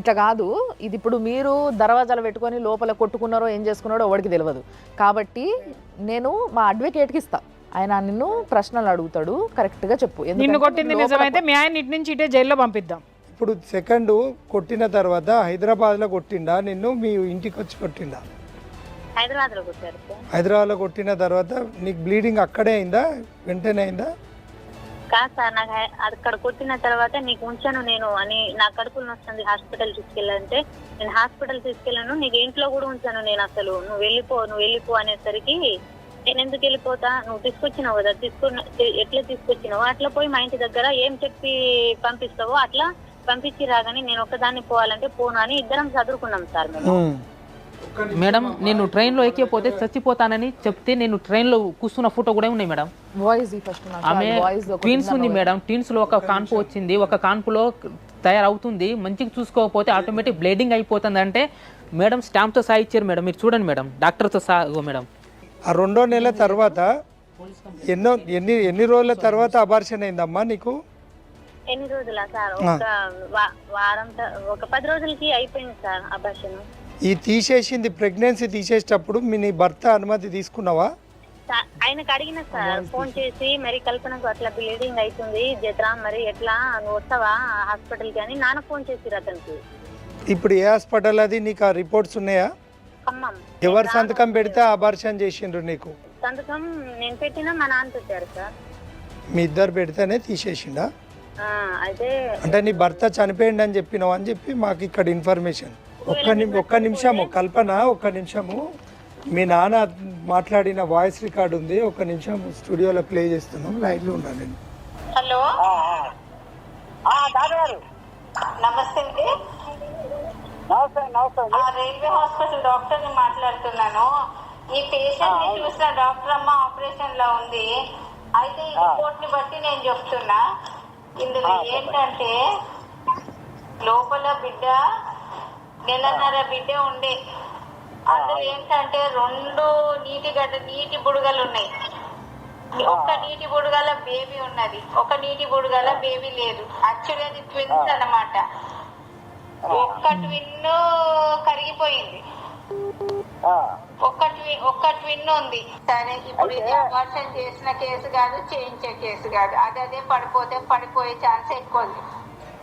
ఇట్లా కాదు, ఇది ఇప్పుడు మీరు దర్వాజాలు పెట్టుకొని లోపల కొట్టుకున్నారో ఏం చేసుకున్నారో ఎవరికి తెలియదు. కాబట్టి నేను మా అడ్వకేట్కి ఇస్తా, ఆయన నిన్ను ప్రశ్నలు అడుగుతాడు, కరెక్ట్గా చెప్పు. నిన్ను కొట్టింది నిజమైతే మీ ఆయన ఇటు నుంచి ఇటే జైల్లో పంపిద్దాం. ఇప్పుడు సెకండ్ కొట్టిన తర్వాత హైదరాబాద్లో కొట్టిండా నిన్ను, మీ ఇంటికి వచ్చి కొట్టిండా? హైదరాబాద్ లో కొట్టారు సార్. హైదరాబాద్లో కొట్టిన తర్వాత నీకు బ్లీడింగ్ అక్కడే అయిందా, వెంటనే అయిందా? కాదు సార్, నాకు అక్కడ కొట్టిన తర్వాత నీకు ఉంచాను నేను అని, నా కడుపులు వస్తుంది హాస్పిటల్ తీసుకెళ్ళాలంటే నేను హాస్పిటల్ తీసుకెళ్ళాను, నీకు ఇంట్లో కూడా ఉంచాను నేను. అసలు నువ్వు వెళ్ళిపో అనేసరికి నేను ఎందుకు వెళ్ళిపోతా, నువ్వు తీసుకొచ్చినావు కదా, ఎట్లా తీసుకొచ్చినావు అట్లా పోయి మా ఇంటి దగ్గర ఏం చెప్పి పంపిస్తావో అట్లా పంపించి రాగానే నేను ఒక్కదాన్ని పోవాలంటే పోను అని ఇద్దరం చదువుకున్నాం సార్ మేము. మేడం నేను ట్రైన్లో ఎక్కిపోతే చచ్చిపోతానని చెప్తే నేను ట్రైన్లో కూర్చున్న ఫోటో కూడా ఉన్నాయి మేడం. ఆమె ట్విన్స్ ఉంది మేడం. ట్విన్స్లో ఒక కాన్పు వచ్చింది, ఒక కాన్పులో తయారవుతుంది, మంచిగా చూసుకోకపోతే ఆటోమేటిక్ బ్లీడింగ్ అయిపోతుంది అంటే మేడం స్టాంప్తో సహా ఇచ్చారు మేడం. మీరు చూడండి మేడం, డాక్టర్తో సహా మేడం. ఆ 2వ నెల తర్వాత ఎన్ని రోజుల తర్వాత అబార్షన్ అయిందమ్మా నీకు? ఎన్ని రోజులా సార్? వారం, ఒక 10 రోజులకి అయిపోయింది సార్ అబార్షన్. ఈ తీసేసింది ప్రెగ్నెన్సీ తీసేటప్పుడు నీ భర్త అనుమతి తీసుకున్నావా? ఆయనకు అడిగిన సార్ ఫోన్ చేసి, మరి కల్పనకు అట్లా బ్లీడింగ్ అవుతుంది జత్రా, మరి ఎట్లా నువ్వు వస్తావా హాస్పిటల్కి అని నాన్న ఫోన్ చేసిరు అతనికి. ఇప్పుడు ఏ హాస్పిటల్ అది? నీకు ఆ రిపోర్ట్స్ ఉన్నాయా? ఖమ్మం. ఎవరు సంతకం పెడితే అబార్షన్ చేసిండ్రు నీకు? సంతకం నేను పెట్టినా మా నాన్న పెట్టారు సార్. మీ ఇద్దరు పెడితేనే తీసేసిండా? అయితే అంటే నీ భర్త చనిపోయింది అని చెప్పినావు అని చెప్పి మాకు ఇక్కడ ఇన్ఫర్మేషన్. ఒక్క నిమిషము కల్పన, ఒక్క నిమిషము. మీ నాన్న మాట్లాడిన వాయిస్ రికార్డు ఉంది, ఒక్క నిమిషం స్టూడియోలో ప్లే చేస్తున్నాం, లైవ్లో ఉన్నాను నేను. హలో, నమస్తే అండి. రైల్వే హాస్పిటల్ డాక్టర్ ని మాట్లాడుతున్నాను. ఈ పేషెంట్ ని చూసిన డాక్టర్ అమ్మ ఆపరేషన్ లో ఉంది. అయితే ఈ రిపోర్ట్ ని బట్టి నేను చెప్తున్నా, ఇందులో ఏంటంటే లోపల బిడ్డ 1.5 నెలల బిడ్డ ఉండే, అందులో ఏంటంటే 2 నీటి బుడగలు ఉన్నాయి. ఒక్క నీటి బుడగల బేబీ ఉన్నది, ఒక నీటి బుడగల బేబీ లేదు. యాక్చువల్లీ అది ట్విన్స్ అన్నమాట. ఒక్క ట్విన్ కరిగిపోయింది, ఒక్క ట్విన్ ఉంది. సరే, ఇప్పుడు ఇది అబార్షన్ చేసిన కేసు కాదు, చేయించే కేసు కాదు. అదే పడిపోతే పడిపోయే ఛాన్స్ ఎక్కువ ఉంది.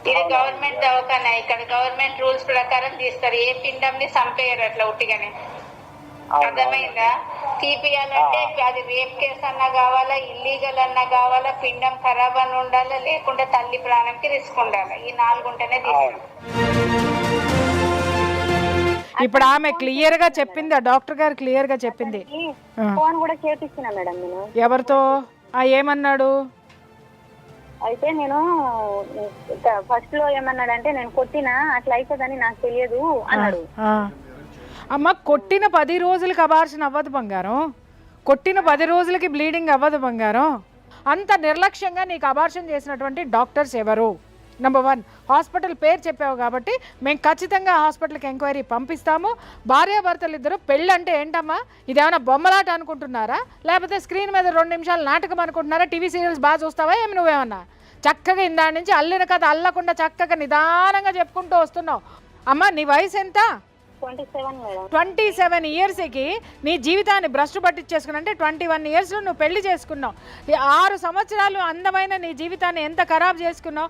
ఇది గవర్నమెంట్ దవాఖానా, ఇక్కడ గవర్నమెంట్ రూల్స్ ప్రకారం తీస్తారు. ఏ పిండంని చంపేయరు అట్లా ఉట్టిగానే. అర్థమైందా? తీపియాలంటే అది రేప్ కేసు అన్నా కావాలా, ఇల్లీగల్ అన్నా కావాలా, పిండం ఖరాబ్ అని ఉండాలా, లేకుంటే తల్లి ప్రాణంకి రిస్క్ ఉండాలి. ఈ 4 ఉంటేనే తీసాం. ఇప్పుడు ఆమె క్లియర్ గా చెప్పింది, ఆ డాక్టర్ గారు క్లియర్ గా చెప్పింది. ఫోన్ కూడా చేపించిన మేడం నేను. ఎవరితో? ఏమన్నాడు? అయితే నేను ఫస్ట్ లో ఏమన్నాడంటే, నేను కొట్టినా అట్లా అవుతుందని నాకు తెలియదు అన్నాడు. అమ్మ, కొట్టిన 10 రోజులకి అబార్షన్ అవ్వదు బంగారం. కొట్టిన 10 రోజులకి బ్లీడింగ్ అవ్వదు బంగారం. అంత నిర్లక్ష్యంగా నీకు అబార్షన్ చేసినటువంటి డాక్టర్స్ ఎవరు? నెంబర్ 1, హాస్పిటల్ పేరు చెప్పావు కాబట్టి మేము ఖచ్చితంగా హాస్పిటల్కి ఎంక్వైరీ పంపిస్తాము. భార్యాభర్తలు ఇద్దరు పెళ్ళి అంటే ఏంటమ్మా, ఇదేమైనా బొమ్మలాట అనుకుంటున్నారా, లేకపోతే స్క్రీన్ మీద 2 నిమిషాలు నాటకం అనుకుంటున్నారా? టీవీ సీరియల్స్ బాగా చూస్తావా ఏమి నువ్వేమన్నా? చక్కగా ఇందాడి నుంచి అల్లిన కథ అల్లకుండా చక్కగా నిదానంగా చెప్పుకుంటూ వస్తున్నావు. అమ్మ, నీ వయసు ఎంత? 27 ఇయర్స్కి నీ జీవితాన్ని భ్రష్టు పట్టించేసుకున్నా అంటే 21 ఇయర్స్లో నువ్వు పెళ్లి చేసుకున్నావు. 6 సంవత్సరాలు అందమైన నీ జీవితాన్ని ఎంత ఖరాబ్ చేసుకున్నావు.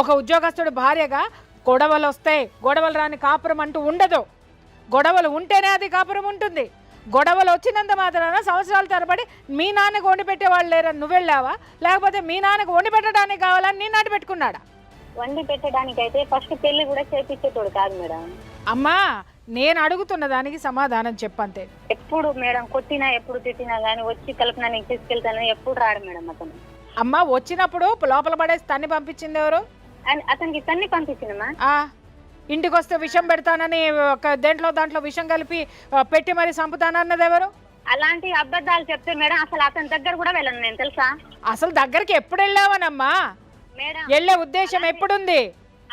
ఒక ఉద్యోగస్తుడు భార్యగా గొడవలు వస్తాయి, గొడవలు రాని కాపురం అంటూ ఉండదు. గొడవలు ఉంటేనే అది కాపురం ఉంటుంది. గొడవలు వచ్చినంత మాత్రాన సంవత్సరాల తరబడి మీ నాన్నకు వండి పెట్టేవాళ్ళు లేరని నువ్వు వెళ్ళావా, లేకపోతే మీ నాన్నకు వండి పెట్టడానికి కావాలని నీ నాటి పెట్టుకున్నాడా? వండి పెట్టడానికి అయితే ఫస్ట్ పెళ్లి కూడా చేపించేటోడు కాదు మేడం. అమ్మా, నేను అడుగుతున్న దానికి సమాధానం చెప్పంతే. ఎప్పుడు మేడం కొట్టినా, ఎప్పుడు తిట్టినా గానీ వచ్చి కల్పన నీకు తీసుకెళ్తాను ఎప్పుడు రాడు మేడం అతను. అమ్మ, వచ్చినప్పుడు లోపల పడేసి తన్ని పంపించింది ఎవరు? అతనికి తన్ని పంపించినమ్మా. ఇంటికి వస్తే విషం పెడతానని దాంట్లో విషం కలిపి పెట్టి మరి చంపుతానన్నది ఎవరు? అలాంటి అబద్ధాలు చెప్తే మేడం అసలు అతని దగ్గర కూడా వెళ్ళను నేను, తెలుసా? అసలు దగ్గరికి ఎప్పుడు వెళ్ళావనమ్మా? మేడం వెళ్ళే ఉద్దేశం ఎప్పుడుంది?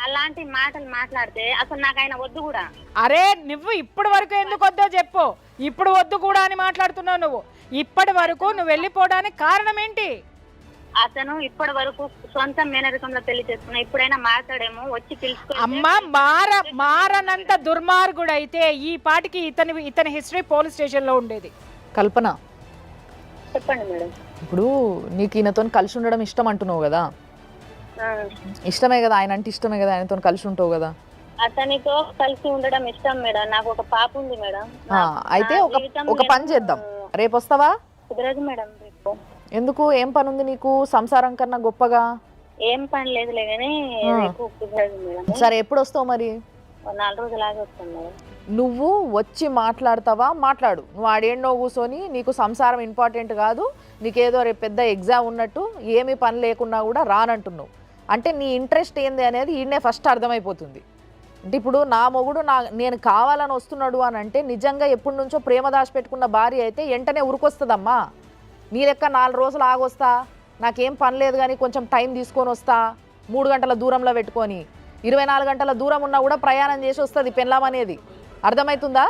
అలాంటి మాటలు మాట్లాడితే అసలు నాకు ఆయన వద్దు కూడా. అరే, నువ్వు ఇప్పటి వరకు ఎందుకు వద్దో చెప్పు. ఇప్పుడు వద్దు కూడా అని మాట్లాడుతున్నావు నువ్వు. ఇప్పటి వరకు నువ్వు వెళ్ళిపోవడానికి కారణం ఏంటి? అతను ఇప్పటి వరకు సొంత మేనరికంలో పెళ్లి చేసుకున్నా, ఇప్పుడైనా మాట్లాడేమో వచ్చి తెలుసుకో. అమ్మా, మారనంత దుర్మార్గుడైతే ఈ పాటికి ఇతని హిస్టరీ పోలీస్ స్టేషన్ లో ఉండేది. కల్పన, చెప్పండి మేడం. ఇప్పుడు నీకు ఈయనతో కలిసి ఉండడం ఇష్టం అంటున్నావు కదా, ఇష్టమే కదా, ఆయన అంటే ఇష్టమే కదా, ఆయనతో కలిసి ఉంటావు కదా? అతనితో కలిసి ఉండడం ఇష్టం మేడం. నాకు ఒక పాప ఉంది మేడం. అయితే ఒక పని చేద్దాం, రేపు వస్తావా? కుదరదు మేడం రేపు. ఎందుకు? ఏం పని ఉంది నీకు సంసారం కన్నా గొప్పగా? ఏం పని లేదులే కానీ కుదరదు మేడం. సరే, ఎప్పుడు వస్తావు మరి? 4 రోజులాగా వస్తాను మేడం. నువ్వు వచ్చి మాట్లాడతావా? మాట్లాడు. నువ్వు ఆడేండో కూర్చొని నీకు సంసారం ఇంపార్టెంట్ కాదు, నీకేదో రేపు పెద్ద ఎగ్జామ్ ఉన్నట్టు ఏమీ పని లేకున్నా కూడా రానంటున్నావు అంటే నీ ఇంట్రెస్ట్ ఏంది అనేది ఈయనే ఫస్ట్ అర్థమైపోతుంది. అంటే ఇప్పుడు నా మొగుడు నేను కావాలని వస్తున్నాడు అని అంటే నిజంగా ఎప్పటి నుంచో ప్రేమ దాచిపెట్టుకున్న భార్య అయితే వెంటనే ఉరికొస్తుందమ్మా. నీ లెక్క 4 రోజులు ఆగొస్తా, నాకేం పని లేదు కానీ కొంచెం టైం తీసుకొని వస్తా, 3 గంటల దూరంలో పెట్టుకొని 24 గంటల దూరం ఉన్నా కూడా ప్రయాణం చేసి వస్తుంది పెళ్ళాం అనేది. అర్థమవుతుందా?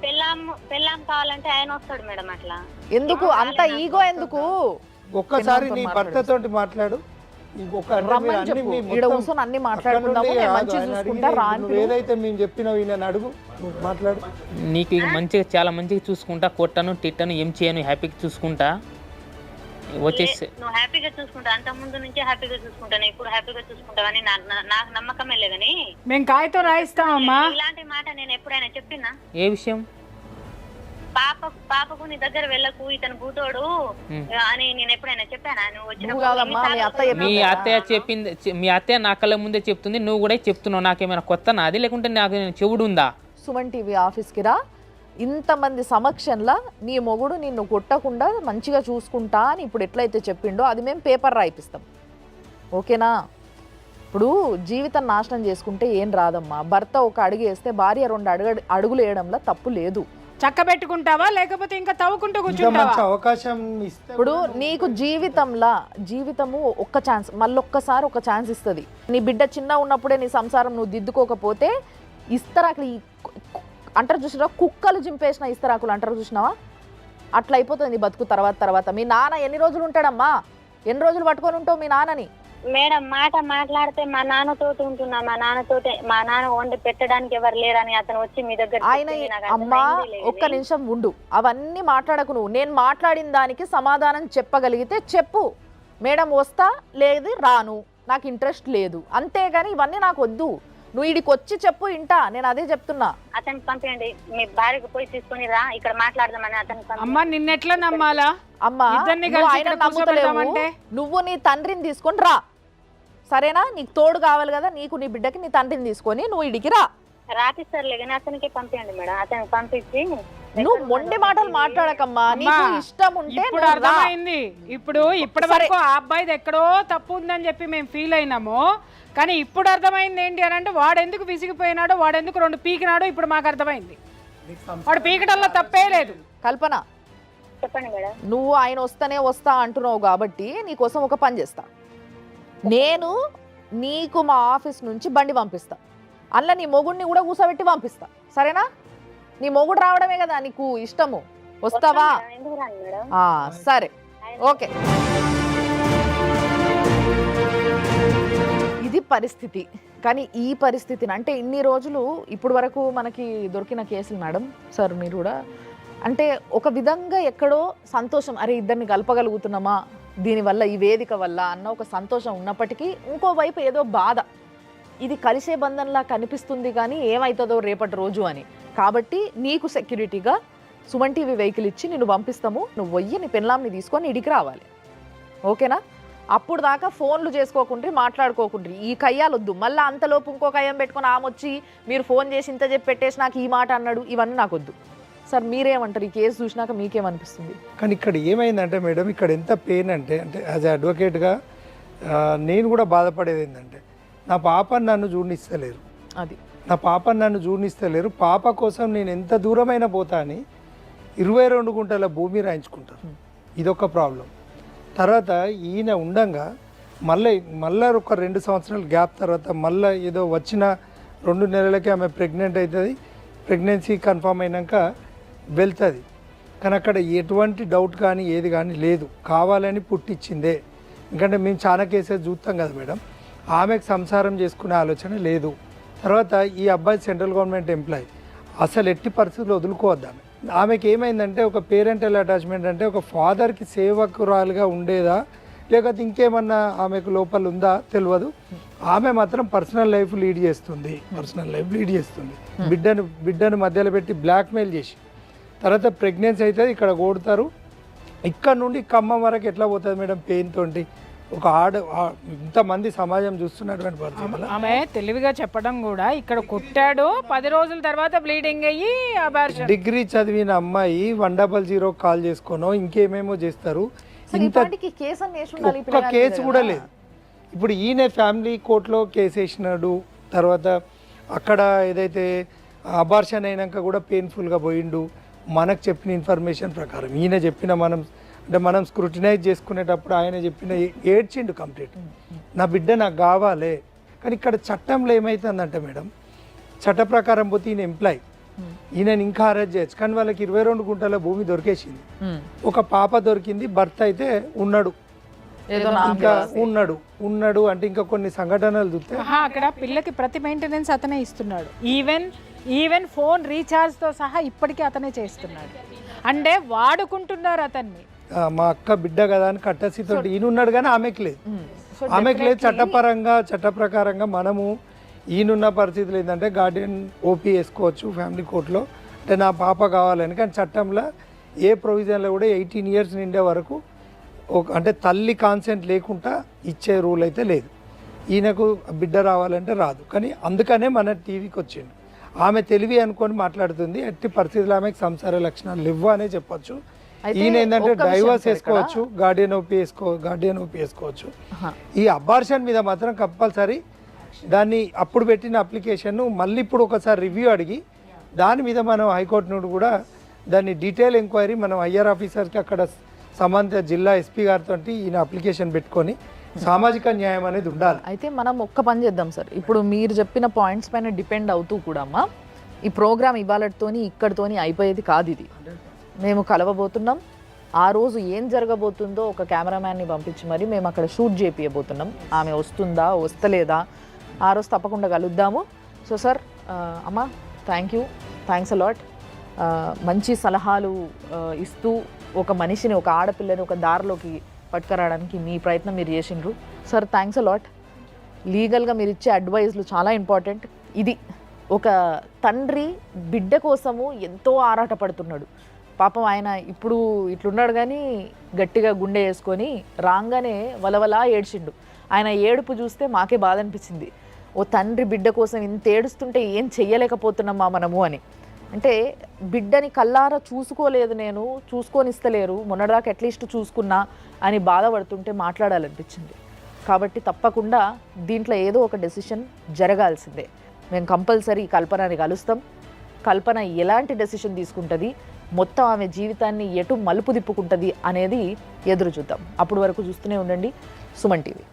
పెళ్ళాం కావాలంటే ఆయన వస్తాడు మేడం. అట్లా ఎందుకు అంత ఈగో? ఎందుకు? ఒక్కసారి నీ భర్తతో మాట్లాడు. అన్ని మాట్లాడుకుందాము, ఏదైతే మేము చెప్పినావు ఈయన అడుగు, మాట్లాడు. నీకు మంచిగా చాలా మంచిగా చూసుకుంటా, కొట్టను తిట్టను ఏం చేయను, హ్యాపీగా చూసుకుంటా వచ్చేసి. నువ్వు హ్యాపీగా చూసుకుంటా, అంత ముందు నుంచే హ్యాపీగా చూసుకుంటాను, ఇప్పుడు హ్యాపీగా చూసుకుంటావని నాకు నమ్మకమే లేదని మేము కాగితం రాయిస్తామమ్మా. ఇలాంటి మాట నేను ఎప్పుడైనా చెప్పినా? ఏ విషయం? పాపకు నీ దగ్గర వెళ్ళకు, ఇతను భూతోడు అని నేను ఎప్పుడైనా చెప్పానా? నువ్వు మీ అత్తయ్య చెప్పింది, మీ అత్తయ్య నా కళ్ళ ముందే చెప్తుంది, నువ్వు కూడా చెప్తున్నావు. నాకేమైనా కొత్త నాది, లేకుంటే నాకు చెవుడు ఉందా? సుమన్ టీవీ ఆఫీస్కి రా, ఇంతమంది సమక్షంలో నీ మొగుడు నిన్ను కొట్టకుండా మంచిగా చూసుకుంటా అని ఇప్పుడు ఎట్లయితే చెప్పిండో అది మేము పేపర్ రాయిపిస్తాం, ఓకేనా? ఇప్పుడు జీవితం నాశనం చేసుకుంటే ఏం రాదమ్మా. భర్త ఒక అడుగు వేస్తే భార్య 2 అడుగులు వేయడంలో తప్పు లేదు. చక్క పెట్టుకుంటావా లేకపోతే ఇంకా తవ్వుకుంటూ కూర్చుంటావా? అవకాశం ఇస్తే ఇప్పుడు నీకు జీవితము ఒక్క ఛాన్స్, మళ్ళొక్కసారి ఒక ఛాన్స్ ఇస్తుంది. నీ బిడ్డ చిన్న ఉన్నప్పుడే నీ సంసారం నువ్వు దిద్దుకోకపోతే ఇస్తరాకులు అంటారు చూసినావా, కుక్కలు జింపేసిన ఇస్తరాకులు అంటారు చూసినావా, అట్లా అయిపోతుంది బతుకు తర్వాత. మీ నాన్న ఎన్ని రోజులు ఉంటాడమ్మా? ఎన్ని రోజులు పట్టుకొని ఉంటావు మీ నాన్నని? మేడం మాట మాట్లాడితే మా నాన్నతోటి ఉంటున్నా, మా నాన్న వండి పెట్టడానికి ఎవరు లేరని అతను వచ్చి మీ దగ్గర ఆయన అమ్మా ఒక్క నిమిషం ఉండు, అవన్నీ మాట్లాడకు నువ్వు. నేను మాట్లాడిన దానికి సమాధానం చెప్పగలిగితే చెప్పు. మేడం వస్తా, లేదు రాను, నాకు ఇంట్రెస్ట్ లేదు, అంతేగాని ఇవన్నీ నాకు వద్దు. నువ్వు ఇడికి వచ్చి చెప్పు, ఇంటా. నేను అదే చెప్తున్నా. అతనికి పంపించండి, మీ భార్యకు పోయి తీసుకొని రా, ఇక్కడ మాట్లాడదామని అతనికి. అమ్మా నిన్నెట్లా నమ్మాలా? అమ్మా ఇద్దరిని నువ్వు కలిసి ఆయన ఇక్కడ నమ్ముతలేవు, కూర్చోబెడదామంటే? నువ్వు నీ తండ్రిని తీసుకొని రా, సరేనా? నీకు తోడు కావాలి కదా, నీకు నీ బిడ్డకి నీ తండ్రిని తీసుకొని నువ్వు ఇడికి రా. రాపిస్తారులే కానీ అతనికి పంపించండి మేడం. అతనికి పంపించి నువ్వు మొండి మాటలు మాట్లాడకమ్మా. నీకు ఇష్టం ఉంటే ఇప్పుడు నువ్వు రా. అర్థమైంది. ఇప్పటి వరకు ఆ అబ్బాయిది ఎక్కడో తప్పు ఉందని చెప్పి మేము ఫీల్ అయినాము, కానీ ఇప్పుడు అర్థమైంది ఏంటి అని అంటే వాడు ఎందుకు విసిగిపోయినాడో, వాడు ఎందుకు 2 పీకినాడో ఇప్పుడు మాకు అర్థమైంది. వాడు పీకటంలో తప్పే లేదు. కల్పన, చెప్పండి మేడం. నువ్వు ఆయన వస్తా అంటున్నావు కాబట్టి నీకోసం ఒక పని చేస్తా. నేను నీకు మా ఆఫీస్ నుంచి బండి పంపిస్తా, అందులో నీ మొగుడిని కూడా కూర్చోబెట్టి పంపిస్తా, సరేనా? నీ మొగుడు రావడమే కదా నీకు ఇష్టము, వస్తావా? ఎందుకు రాను మేడం? సరే, ఓకే. ఇది పరిస్థితి. కానీ ఈ పరిస్థితిని అంటే ఇన్ని రోజులు ఇప్పుడు వరకు మనకి దొరికిన కేసులు మేడం సార్, మీరు కూడా అంటే ఒక విధంగా ఎక్కడో సంతోషం, అరే ఇద్దరిని కలపగలుగుతున్నామా దీనివల్ల, ఈ వేదిక వల్ల అన్న ఒక సంతోషం ఉన్నప్పటికీ ఇంకోవైపు ఏదో బాధ. ఇది కలిసే బంధంలా కనిపిస్తుంది కానీ ఏమవుతుందో రేపటి రోజు అని. కాబట్టి నీకు సెక్యూరిటీగా సుమన్ టీవీ వెహికల్ ఇచ్చి నిన్ను పంపిస్తాము, నువ్వు పోయి నీ పెళ్ళాంని తీసుకొని ఇడికి రావాలి, ఓకేనా? అప్పుడు దాకా ఫోన్లు చేసుకోకుండ్రి, మాట్లాడుకోకుండ్రి. ఈ కయ్యాలొద్దు. మళ్ళీ అంతలోపు ఇంకో కయ్యం పెట్టుకొని ఆమె వచ్చి మీరు ఫోన్ చేసి ఇంత చెప్పి పెట్టేసి నాకు ఈ మాట అన్నాడు, ఇవన్నీ నాకు వద్దు. సార్ మీరేమంటారు? ఈ కేసు చూసినాక మీకేమనిపిస్తుంది? కానీ ఇక్కడ ఏమైందంటే మేడం, ఇక్కడ ఎంత పెయిన్ అంటే యాజ్ అడ్వకేట్గా నేను కూడా బాధపడేది ఏంటంటే నా పాపని నన్ను చూడనిస్తలేరు, అది నా పాపని నన్ను చూడనిస్తలేరు. పాప కోసం నేను ఎంత దూరమైనా పోతా అని 22 గుంటల భూమి రాయించుకుంటారు. ఇదొక ప్రాబ్లం. తర్వాత ఈయన ఉండంగా మళ్ళీ ఒక 2 సంవత్సరాల గ్యాప్ తర్వాత మళ్ళీ ఏదో వచ్చిన 2 నెలలకే ఆమె ప్రెగ్నెంట్ అవుతుంది. ప్రెగ్నెన్సీ కన్ఫర్మ్ అయినాక వెళ్తుంది. కానీ అక్కడ ఎటువంటి డౌట్ కానీ ఏది కానీ లేదు, కావాలని పుట్టించిందే. ఎందుకంటే మేము చాలా కేసెస్ చూస్తాం కదా మేడం, ఆమెకు సంసారం చేసుకునే ఆలోచన లేదు. తర్వాత ఈ అబ్బాయి సెంట్రల్ గవర్నమెంట్ ఎంప్లాయీ, అసలు ఎట్టి పరిస్థితుల్లో వదులుకోవద్దు. ఆమెకి ఏమైందంటే ఒక పేరెంటల్ అటాచ్మెంట్ అంటే ఒక ఫాదర్కి సేవకురాలుగా ఉండేదా లేకపోతే ఇంకేమన్నా ఆమెకు లోపల ఉందా తెలియదు. ఆమె మాత్రం పర్సనల్ లైఫ్ లీడ్ చేస్తుంది. బిడ్డను మధ్యలో పెట్టి బ్లాక్మెయిల్ చేసి తర్వాత ప్రెగ్నెన్సీ అవుతుంది, ఇక్కడ కొడతారు. ఇక్కడ నుండి ఖమ్మం వరకు ఎట్లా పోతుంది మేడం పెయిన్ తోటి? ఒక ఇంతమంది సమాజం చూస్తున్నటువంటి పరిస్థితుల్లో ఆమె తెలివిగా చెప్పడం కూడా, ఇక్కడ కొట్టాడు 10 రోజుల తర్వాత బ్లీడింగ్ అయ్యి అబార్షన్. డిగ్రీ చదివిన అమ్మాయి 100 కాల్ చేసుకోనో ఇంకేమేమో చేస్తారు. ఇంత ఒక్క కేసు కూడా లేదు. ఇప్పుడు ఈయన ఫ్యామిలీ కోర్టులో కేసు వేసినాడు. తర్వాత అక్కడ ఏదైతే అబార్షన్ అయినాక కూడా పెయిన్ఫుల్గా పోయిండు. మనకు చెప్పిన ఇన్ఫర్మేషన్ ప్రకారం ఈయన చెప్పిన మనం స్క్రూటినైజ్ చేసుకునేటప్పుడు ఆయన చెప్పిన ఏడ్చిండు కంప్లీట్, నా బిడ్డ నాకు కావాలి. కానీ ఇక్కడ చట్టంలో ఏమవుతుందంటే మేడం, చట్ట ప్రకారం పోతే ఈయన ఎంప్లాయ్, ఈయనని ఇంకా అరెస్ట్ చేయొచ్చు. కానీ వాళ్ళకి 22 గుంటల భూమి దొరికేసింది. ఒక పాప దొరికింది, భర్త అయితే ఉన్నాడు అంటే ఇంకా కొన్ని సంఘటనలు చూస్తే అక్కడ పిల్లకి ప్రతి మెయింటెనెన్స్ అతనే ఇస్తున్నాడు. ఈవెన్ ఫోన్ రీఛార్జ్ తో సహా ఇప్పటికీ అతనే చేస్తున్నాడు. అంటే వాడుకుంటున్నారు అతన్ని. మా అక్క బిడ్డ కదా అని కట్టసితో ఈయన ఉన్నాడు కానీ ఆమెకు లేదు. చట్ట ప్రకారంగా మనము ఈయనున్న పరిస్థితులు ఏంటంటే గార్డియన్ ఓపీ వేసుకోవచ్చు ఫ్యామిలీ కోర్టులో, అంటే నా పాప కావాలని. కానీ చట్టంలో ఏ ప్రొవిజన్లో కూడా 18 years నిండే వరకు అంటే తల్లి కాన్సెంట్ లేకుండా ఇచ్చే రూల్ అయితే లేదు. ఈయనకు బిడ్డ రావాలంటే రాదు. కానీ అందుకనే మన టీవీకి వచ్చిండు. ఆమె తెలివి అనుకొని మాట్లాడుతుంది. ఎట్టి పరిస్థితుల్లో ఆమెకు సంసార లక్షణాలు లేవు అనే చెప్పొచ్చు. ఈయన ఏంటంటే డైవర్స్ వేసుకోవచ్చు, గార్డియన్ ఓపీ వేసుకోవచ్చు. ఈ అబార్షన్ మీద మాత్రం కంపల్సరీ దాన్ని అప్పుడు పెట్టిన అప్లికేషన్ మళ్ళీ ఇప్పుడు ఒకసారి రివ్యూ అడిగి దాని మీద మనం హైకోర్టు నుండి కూడా దాన్ని డీటెయిల్ ఎంక్వైరీ మనం ఐఆర్ ఆఫీసర్కి అక్కడ సంబంధిత జిల్లా ఎస్పీ గారితో ఈయన అప్లికేషన్ పెట్టుకొని సామాజిక న్యాయం అనేది ఉండాలి. అయితే మనం ఒక్క పని చేద్దాం సార్, ఇప్పుడు మీరు చెప్పిన పాయింట్స్ పైన డిపెండ్ అవుతూ కూడా అమ్మా ఈ ప్రోగ్రామ్ ఇవాళతోని ఇక్కడితోని అయిపోయేది కాదు. ఇది మేము కలవబోతున్నాం. ఆ రోజు ఏం జరగబోతుందో ఒక కెమెరామ్యాన్ని పంపించి మరి మేము అక్కడ షూట్ చేపియబోతున్నాం. ఆమె వస్తుందా వస్తలేదా ఆ రోజు తప్పకుండా కలుద్దాము. సో సార్, అమ్మ థ్యాంక్స్ అలాట్. మంచి సలహాలు ఇస్తూ ఒక మనిషిని, ఒక ఆడపిల్లని ఒక దారిలోకి పట్టుకురావడానికి మీ ప్రయత్నం మీరు చేసిండ్రు సార్. Thanks a lot. లీగల్గా మీరు ఇచ్చే అడ్వైజ్లు చాలా ఇంపార్టెంట్. ఇది ఒక తండ్రి బిడ్డ కోసము ఎంతో ఆరాటపడుతున్నాడు. పాపం ఆయన ఇప్పుడు ఇట్లున్నాడు కానీ గట్టిగా గుండె వేసుకొని రాగానే వలవలా ఏడ్చిండు. ఆయన ఏడుపు చూస్తే మాకే బాధ అనిపించింది. ఓ తండ్రి బిడ్డ కోసం ఇంత ఏడుస్తుంటే ఏం చెయ్యలేకపోతున్నామా మనము అని. అంటే బిడ్డని కల్లారా చూసుకోలేదు, నేను చూసుకొనిస్తలేరు, మొన్నటిదాకా అట్లీస్ట్ చూసుకున్నా అని బాధపడుతుంటే మాట్లాడాలనిపించింది. కాబట్టి తప్పకుండా దీంట్లో ఏదో ఒక డెసిషన్ జరగాల్సిందే. మేము కంపల్సరీ కల్పనని కలుస్తాం. కల్పన ఎలాంటి డెసిషన్ తీసుకుంటుంది, మొత్తం ఆమె జీవితాన్ని ఎటు మలుపు తిప్పుకుంటుంది అనేది ఎదురు చూద్దాం. అప్పటి వరకు చూస్తూనే ఉండండి సుమన్ టీవీ.